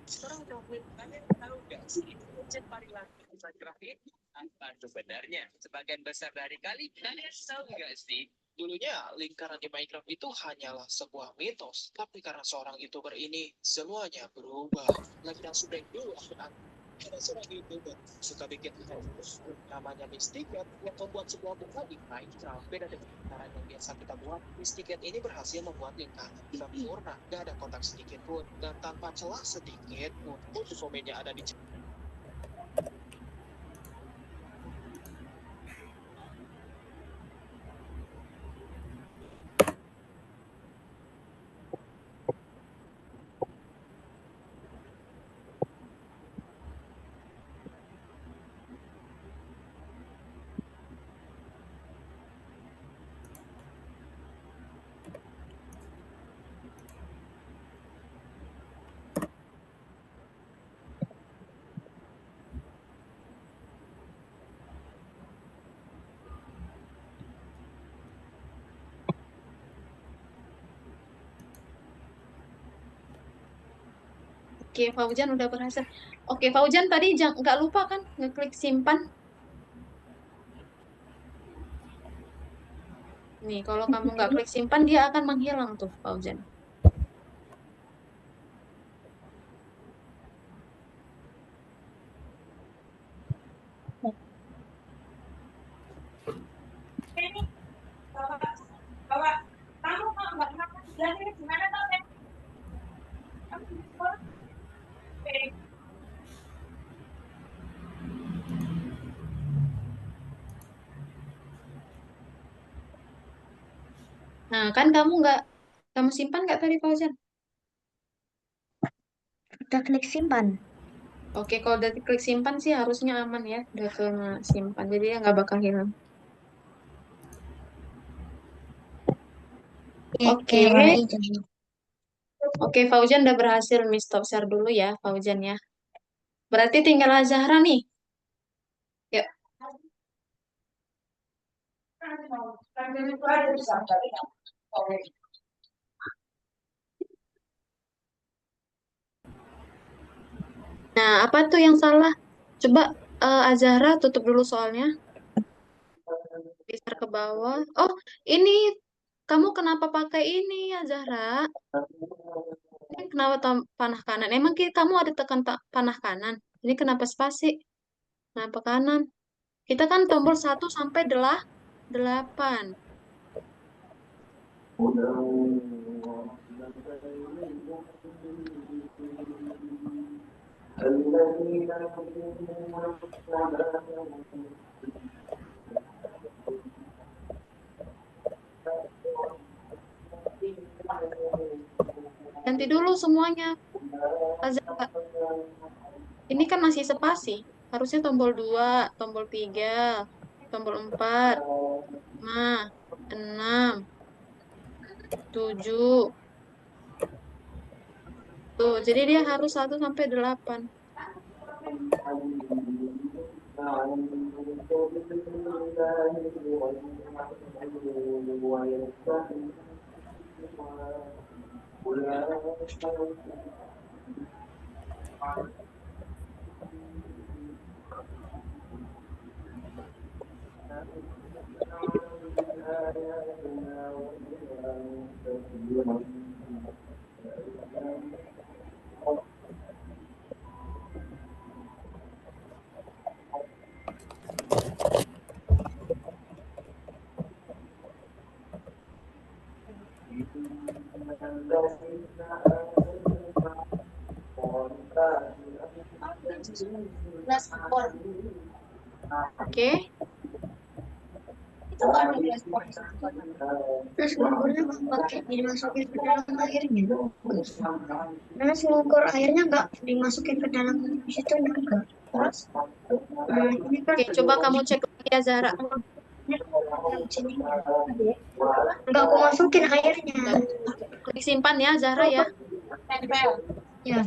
S7: Sekarang kalian tahu gak sih budget paling laku di Minecraft itu apa sebenarnya? Sebagian besar dari kalian tahu gak sih? Dulunya lingkaran di Minecraft itu hanyalah sebuah mitos, tapi karena seorang YouTuber ini semuanya berubah. Lagi dan sudah dulu ada seorang YouTuber suka bikin hoax namanya Mysticat yang membuat sebuah buka di Minecraft. Beda dengan lingkaran yang biasa kita buat, Mysticat ini berhasil membuat lingkaran sempurna, gak ada kotak sedikit pun dan tanpa celah sedikit pun. Untuk komennya ada di
S1: Oke, Fauzan udah berhasil. Oke, Fauzan tadi nggak lupa kan ngeklik simpan. Nih, kalau kamu nggak klik simpan, dia akan menghilang tuh, Fauzan. Nah, kan kamu simpan nggak tadi, Fauzan?
S4: Udah klik simpan.
S1: Oke, kalau udah klik simpan sih harusnya aman ya. Udah ke simpan, jadi ya nggak bakal hilang. Oke. Oke, Fauzan udah berhasil stop share dulu ya, Fauzan ya. Berarti tinggal Zahra nih. Yuk. Nah, apa tuh yang salah? Coba Azahra tutup dulu soalnya. Geser ke bawah. Oh, ini kamu kenapa pakai ini Azahra? Ini kenapa panah kanan? Emang kamu ada tekan panah kanan? Ini kenapa spasi? Kenapa kanan? Kita kan tombol 1 sampai 8. Ganti dulu semuanya. Azahra. Ini kan masih spasi. Harusnya tombol 2, tombol 3, tombol 4, 5, 6, 7. Tuh, jadi dia harus 1 sampai 8. Oke.
S4: Terus lumpurnya pakai dimasukin ke dalam airnya. Terus lumpur airnya nggak dimasukin ke dalam situ enggak. Terus ini kan
S1: Oke, coba kamu cek lagi ya, Zahra.
S4: nggak aku masukin airnya.
S1: Disimpan ya, Zahra ya.
S4: Ya.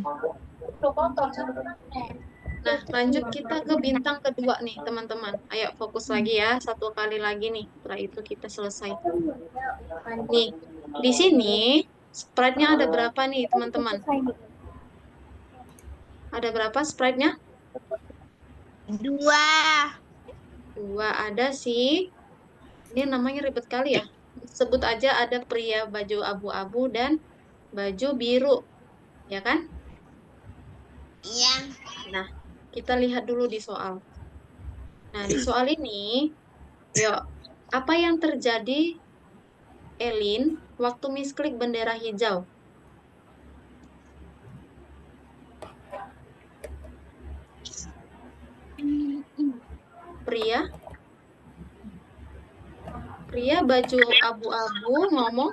S1: Nah, lanjut kita ke bintang kedua nih, teman-teman. Ayo fokus lagi ya, satu kali lagi nih. Setelah itu kita selesai. Nih, di sini sprite-nya ada berapa nih, teman-teman? Ada berapa sprite-nya?
S2: 2.
S1: 2. Ada sih. Ini namanya ribet kali ya. Sebut aja ada pria baju abu-abu dan baju biru. Ya kan?
S2: Iya.
S1: Nah, kita lihat dulu di soal. Nah, di soal ini, yuk, apa yang terjadi, Elin, waktu misklik bendera hijau? Pria baju abu-abu ngomong,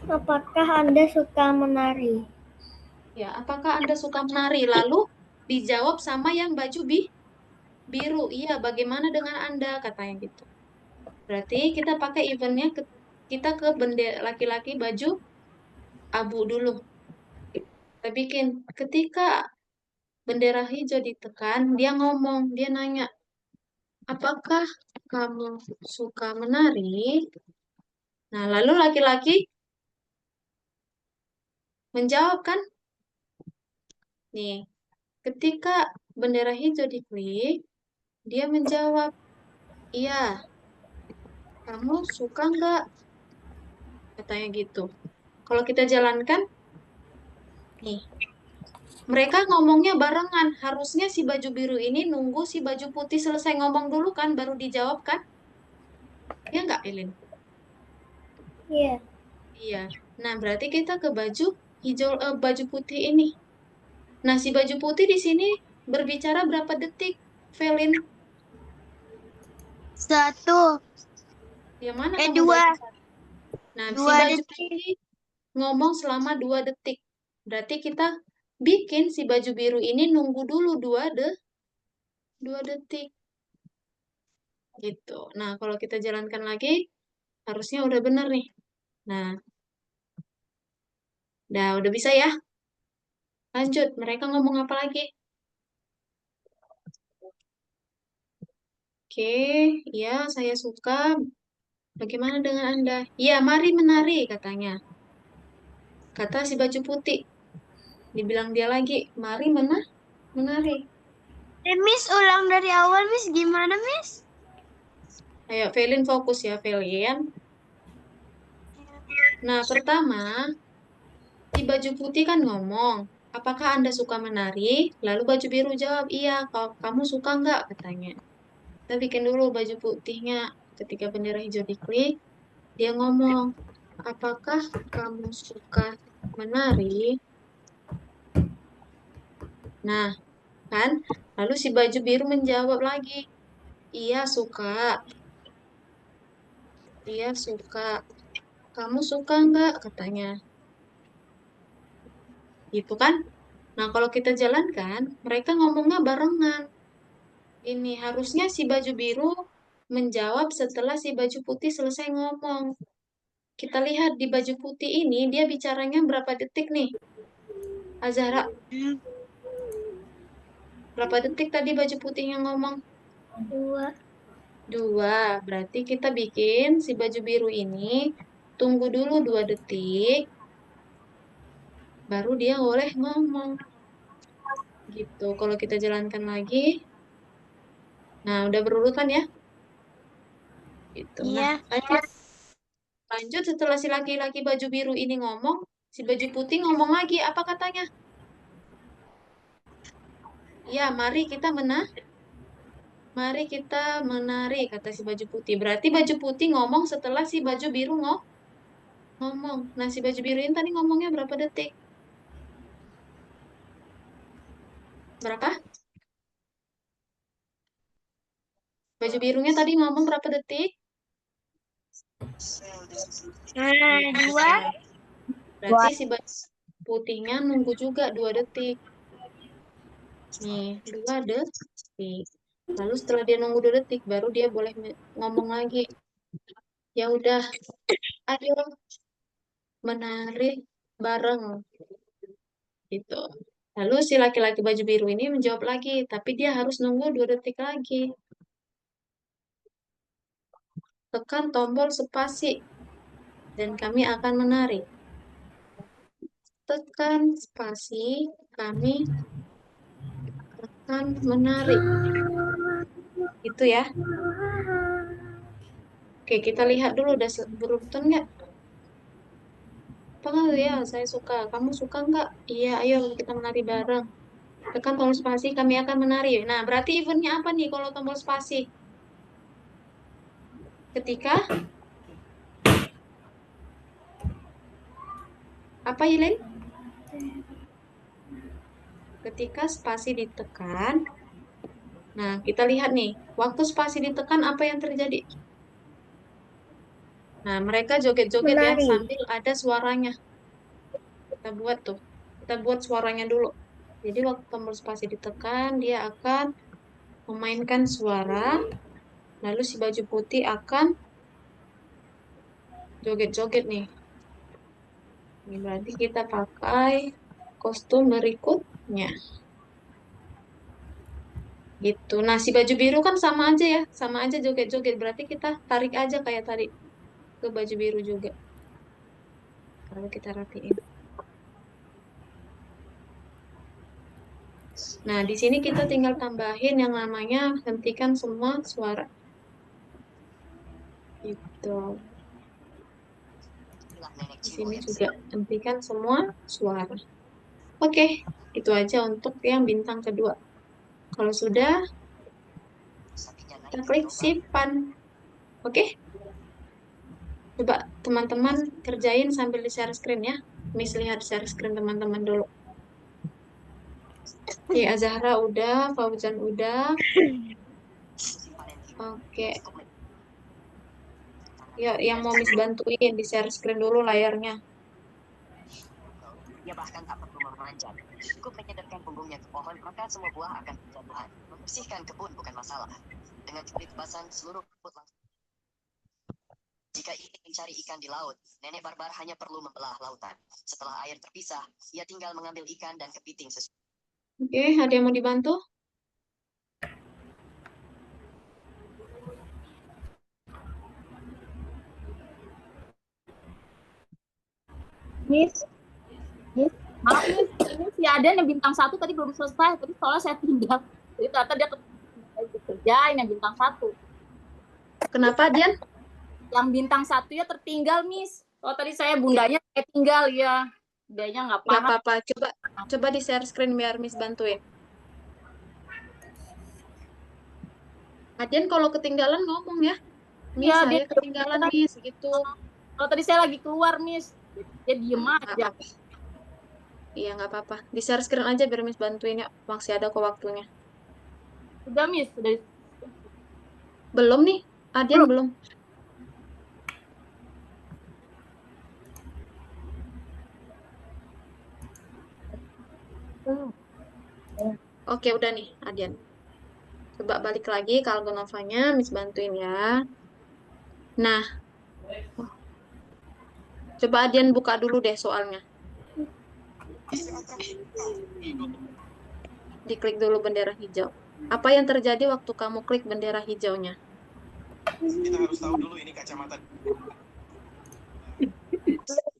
S6: Apakah Anda suka menari?
S1: ya, apakah Anda suka menari? Lalu dijawab sama yang baju biru. Iya, bagaimana dengan Anda? Katanya gitu. Berarti kita pakai eventnya, kita ke bendera laki-laki baju abu dulu. Kita bikin, ketika bendera hijau ditekan, dia ngomong, dia nanya, apakah kamu suka menari? Nah, lalu laki-laki menjawab kan, nih, ketika bendera hijau diklik, dia menjawab, iya, kamu suka nggak? Katanya gitu. Kalau kita jalankan, nih, mereka ngomongnya barengan. Harusnya si baju biru ini nunggu si baju putih selesai ngomong dulu kan, baru dijawab kan? Ya nggak, Elin?
S6: Iya.
S1: Iya. Nah, berarti kita ke baju hijau, baju putih ini. Nah, si baju putih di sini berbicara berapa detik, Velin?
S2: 1.
S1: Yang mana kamu
S2: 2.
S1: baca? Nah, si
S2: 2
S1: baju
S2: detik.
S1: putih ngomong selama 2 detik. Berarti kita bikin si baju biru ini nunggu dulu 2 detik. Gitu. Nah, kalau kita jalankan lagi, harusnya udah benar nih. Nah, udah bisa ya. Lanjut, mereka ngomong apa lagi? Oke, ya saya suka. Bagaimana dengan Anda? Ya, mari menari, katanya. Kata si baju putih. Dibilang dia lagi, mari menari.
S2: Miss, ulang dari awal, Miss. Gimana, Miss?
S1: Ayo, Velin fokus ya, Velin. Nah, pertama, si baju putih kan ngomong, apakah Anda suka menari? Lalu baju biru jawab, iya, kalau kamu suka nggak? Katanya. Kita bikin dulu baju putihnya. Ketika bendera hijau diklik, dia ngomong, apakah kamu suka menari? Nah, kan? Lalu si baju biru menjawab lagi, iya suka. Iya suka. Kamu suka nggak? Katanya. Gitu kan? Nah, kalau kita jalankan, mereka ngomongnya barengan. Ini harusnya si baju biru menjawab setelah si baju putih selesai ngomong. Kita lihat di baju putih ini, dia bicaranya berapa detik nih? Azahra, berapa detik tadi baju putihnya ngomong?
S6: 2.
S1: 2. Berarti kita bikin si baju biru ini tunggu dulu 2 detik, baru dia boleh ngomong. Gitu. Kalau kita jalankan lagi, nah udah berurutan ya? Gitu.
S2: Iya.
S1: Nah, lanjut setelah si laki-laki baju biru ini ngomong, si baju putih ngomong lagi, apa katanya? Ya, mari kita menari, kata si baju putih. Berarti baju putih ngomong setelah si baju biru ngomong. Nah, si baju biru ini tadi ngomongnya berapa detik? Berapa? Baju birunya tadi ngomong berapa detik?
S2: 2.
S1: Berarti si baju putihnya nunggu juga 2 detik. Nih, 2 detik. Lalu setelah dia nunggu 2 detik, baru dia boleh ngomong lagi. Ya udah, ayo menari bareng. Gitu. Lalu si laki-laki baju biru ini menjawab lagi, tapi dia harus nunggu 2 detik lagi. Tekan tombol spasi, dan kami akan menari. Tekan spasi, kami akan menari. Gitu ya. Oke, kita lihat dulu udah beruntun nggak? Apa nggak ya? Saya suka. Kamu suka nggak? Iya, ayo kita menari bareng. Tekan tombol spasi, kami akan menari. Nah, berarti eventnya apa nih kalau tombol spasi? Ketika apa, Yilin? Ketika spasi ditekan. Nah, kita lihat nih. Waktu spasi ditekan, apa yang terjadi? Nah, mereka joget-joget ya,
S6: Menari.
S1: sambil ada suaranya. Kita buat tuh. Kita buat suaranya dulu. Jadi, waktu tombol spasi ditekan, dia akan memainkan suara. Lalu si baju putih akan joget-joget nih. Ini berarti kita pakai kostum berikutnya. Gitu. Nah, si baju biru kan sama aja ya. Sama aja joget-joget. Berarti kita tarik aja kayak tadi. Ke baju biru juga. Kalau kita rapiin. Nah, di sini kita tinggal tambahin yang namanya hentikan semua suara. Gitu. Di sini juga hentikan semua suara. Oke, itu aja untuk yang bintang kedua. Kalau sudah, kita klik simpan. Oke? Coba teman-teman kerjain sambil di-share screen ya. Miss lihat share screen teman-teman dulu. Oke, Azahra udah, Fauzan udah. Oke. Ya, yang mau Miss bantuin di-share screen dulu layarnya.
S8: Dia bahkan tak perlu memanjat. Cukup menyadarkan punggungnya ke pohon, maka semua buah akan berjatuhan. Membersihkan kebun bukan masalah. Dengan jepit basan seluruh rumput langsung. Jika ingin mencari ikan di laut, nenek barbar hanya perlu membelah lautan. Setelah air terpisah, ia tinggal mengambil ikan dan kepiting sesuai.
S1: Oke, ada yang mau dibantu?
S5: Miss, maaf Miss, ini si Aden yang bintang 1 tadi belum selesai, tadi soalnya saya tinggal. Jadi ternyata dia kerjain yang bintang 1.
S1: Kenapa, Dian?
S5: Yang bintang 1 ya tertinggal, Miss. Oh tadi saya bundanya saya tinggal ya. Bundanya nggak
S1: Nggak
S5: paham.
S1: apa-apa, coba di-share screen biar Miss bantuin. Adian kalau ketinggalan ngomong ya. Miss,
S5: Iya,
S1: saya ketinggalan, Miss, gitu.
S5: Kalau tadi saya lagi keluar, Miss. Dia diem
S1: Nggak
S5: aja.
S1: apa-apa. Iya, nggak apa-apa. Di-share screen aja biar Miss bantuin ya. Masih ada kok waktunya.
S5: Sudah, Miss. Sudah.
S1: Belum nih? Adian belum. Oke, udah nih, Adian. Coba balik lagi ke Algonovanya, Miss bantuin ya. Nah, coba Adian buka dulu deh soalnya. Diklik dulu bendera hijau. Apa yang terjadi waktu kamu klik bendera hijaunya?
S7: Kita harus tahu dulu ini kacamata.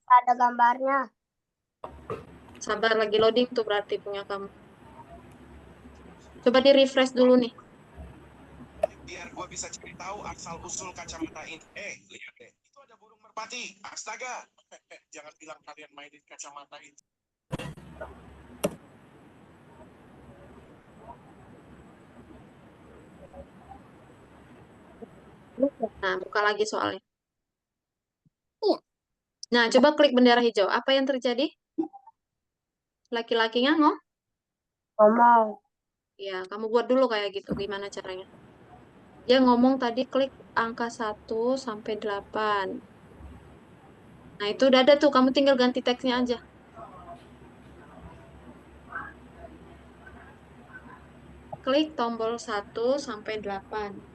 S6: Ada gambarnya.
S1: Sabar, lagi loading tuh berarti punya kamu. Coba di-refresh dulu nih.
S7: Biar gue bisa cari tahu asal-usul kacamata ini. Lihat deh. Itu ada burung merpati. Astaga. Jangan bilang kalian mainin kacamata itu.
S1: Nah, buka lagi soalnya. Nah, coba klik bendera hijau. Apa yang terjadi? Laki-lakinya ngomong. Ya, kamu buat dulu kayak gitu. Gimana caranya? Dia ngomong tadi klik angka 1 sampai 8. Nah, itu udah ada tuh. Kamu tinggal ganti teksnya aja. Klik tombol 1 sampai 8.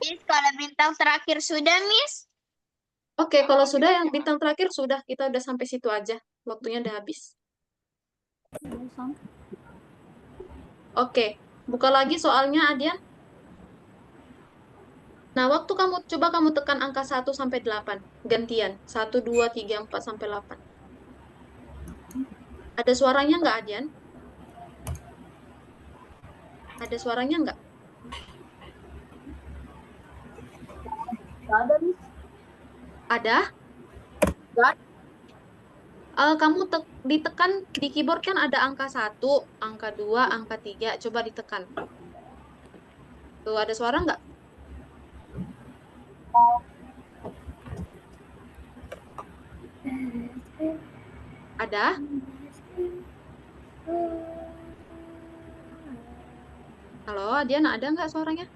S2: Miss, kalau bintang terakhir sudah, Miss?
S1: Oke, kalau sudah yang bintang terakhir sudah. Kita udah sampai situ aja. Waktunya udah habis. Oke, buka lagi soalnya, Adian. Nah, waktu coba kamu tekan angka 1 sampai 8. Gantian. 1, 2, 3, 4, sampai 8. Ada suaranya nggak, Adian? Ada suaranya nggak?
S5: Nggak ada, Miss.
S1: Ada?
S5: Nggak ada.
S1: Kamu ditekan di keyboard kan ada angka 1, angka 2, angka 3. Coba ditekan. Tuh, ada suara nggak? Ada? Halo, Adian, ada nggak suaranya?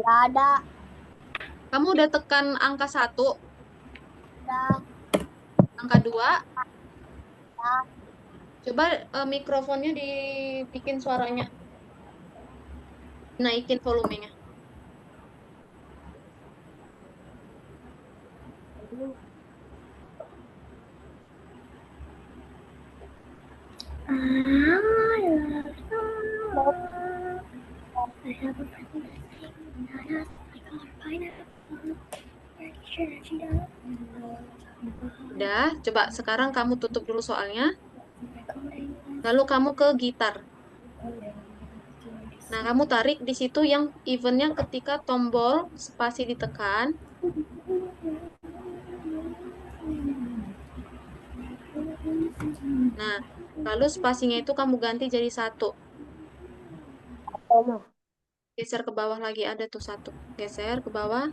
S2: Nggak ada.
S1: Kamu udah tekan angka 1,
S2: Nggak.
S1: angka 2. Coba mikrofonnya dibikin suaranya. Naikin volumenya. Udah, coba sekarang kamu tutup dulu soalnya. Lalu kamu ke gitar. Nah, kamu tarik di situ yang eventnya ketika tombol spasi ditekan. Nah, lalu spasinya itu kamu ganti jadi 1. Geser ke bawah lagi, ada tuh 1. Geser ke bawah.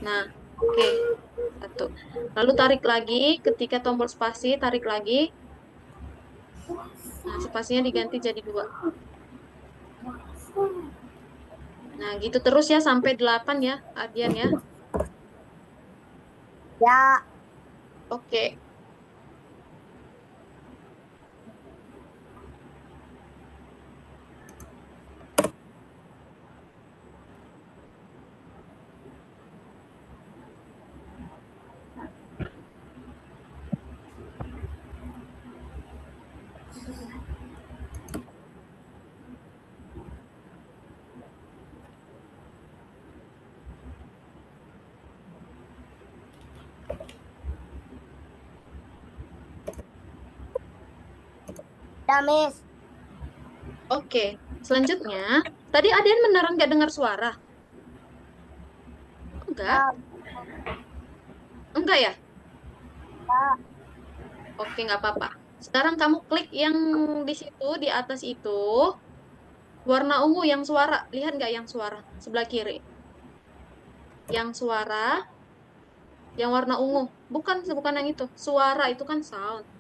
S1: Nah, oke. 1. Lalu tarik lagi, ketika tombol spasi, tarik lagi. Nah, spasinya diganti jadi 2. Nah, gitu terus ya sampai 8 ya, Adian ya.
S2: Ya.
S1: Oke.
S2: Ya, Miss.
S1: Oke. Selanjutnya, tadi Adian beneran nggak dengar suara? Enggak? Enggak ya? Oke, nggak apa-apa. Sekarang kamu klik yang di situ, di atas itu, warna ungu yang suara. Lihat nggak yang suara? Sebelah kiri. Yang suara, yang warna ungu. Bukan yang itu. Suara itu kan sound.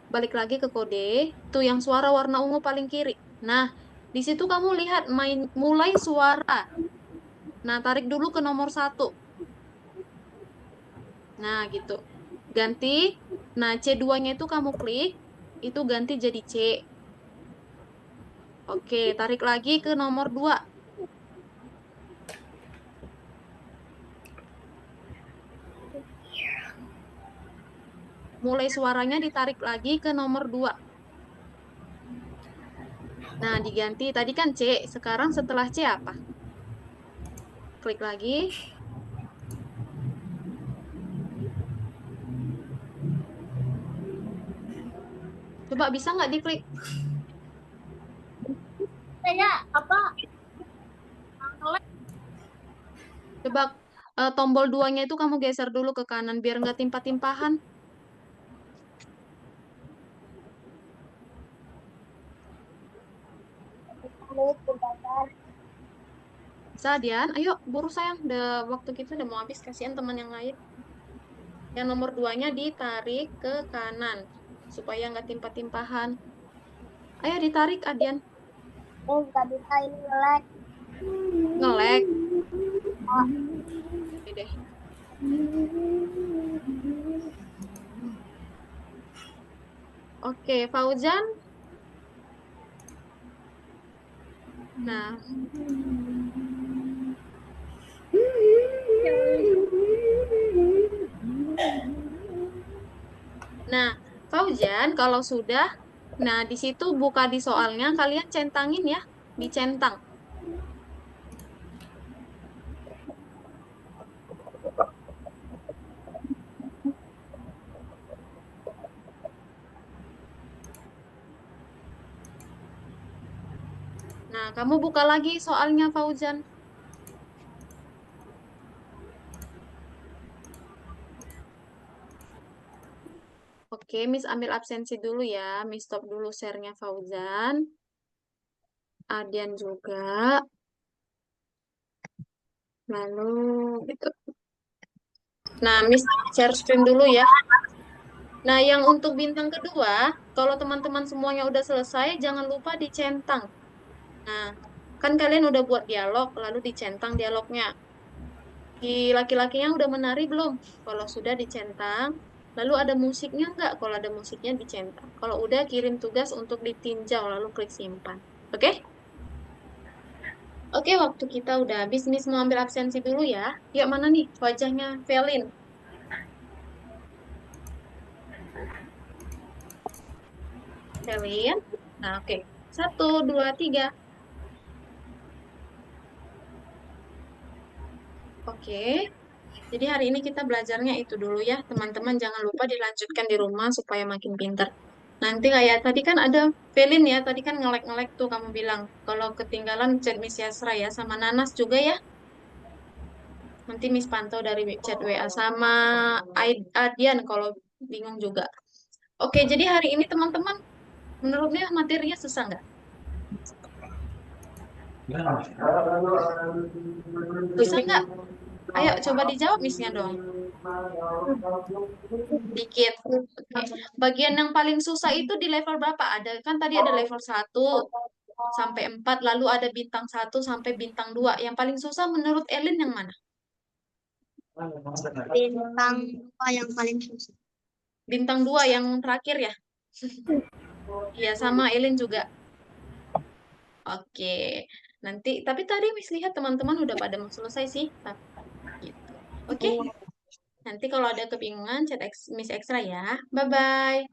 S1: Balik lagi ke kode. Tuh yang suara warna ungu paling kiri. Nah, di situ kamu lihat mulai suara. Nah, tarik dulu ke nomor 1. Nah, gitu. Ganti. Nah, C2-nya itu kamu klik. Itu ganti jadi C. Oke, tarik lagi ke nomor 2. Mulai suaranya ditarik lagi ke nomor 2. Nah, diganti. Tadi kan C. Sekarang setelah C apa? Klik lagi. Coba bisa nggak diklik?
S5: Kayaknya apa?
S1: Coba tombol 2-nya itu kamu geser dulu ke kanan biar nggak timpah-timpahan. Bisa, Dian. Ayo, buru sayang. Udah, waktu kita udah mau habis. Kasihan teman yang lain. Yang nomor 2-nya ditarik ke kanan. Supaya nggak timpah-timpahan. Ayo ditarik, Adian.
S2: Nggak bisa, ini nge-lag.
S1: Nge-lag. Oke deh. Oke, Fauzan. Nah. Nah, Fauzan, kalau sudah, nah di situ buka di soalnya, kalian centangin ya, dicentang. Nah, kamu buka lagi soalnya, Fauzan. Oke, Miss ambil absensi dulu ya. Miss stop dulu share-nya Fauzan. Adian juga. Lalu, gitu. Nah, Miss share screen dulu ya. Nah, yang untuk bintang kedua, kalau teman-teman semuanya udah selesai, jangan lupa dicentang. Nah, kan kalian udah buat dialog, lalu dicentang dialognya. Di laki-lakinya udah menari belum? Kalau sudah dicentang, lalu ada musiknya nggak? Kalau ada musiknya dicentang. Kalau udah kirim tugas untuk ditinjau, lalu klik simpan. Oke? Oke, waktu kita udah habis. Miss mau ambil absensi dulu ya. Ya, mana nih wajahnya Velin? Velin. Nah, oke. 1, 2, 3. Oke. Jadi hari ini kita belajarnya itu dulu ya. Teman-teman jangan lupa dilanjutkan di rumah supaya makin pintar. Nanti kayak tadi kan ada Velin ya. Tadi kan ngelek-ngelek tuh kamu bilang. Kalau ketinggalan chat Miss Yasra ya. Sama Nanas juga ya. Nanti Miss pantau dari chat WA. Sama Adian kalau bingung juga. Oke, jadi hari ini teman-teman, menurutnya materinya susah nggak? Susah nggak? Ayo coba dijawab Miss-nya dong. Dikit. Oke. Bagian yang paling susah itu di level berapa? Ada kan tadi ada level 1 sampai 4, lalu ada bintang 1 sampai bintang 2. Yang paling susah menurut Elin yang mana?
S2: Bintang 2 yang paling susah.
S1: Bintang 2 yang terakhir ya? Iya, sama Elin juga. Oke. Nanti, tapi tadi Miss lihat teman-teman udah pada mau selesai sih. Gitu. Oke. Nanti kalau ada kebingungan, chat Miss Extra ya. Bye-bye.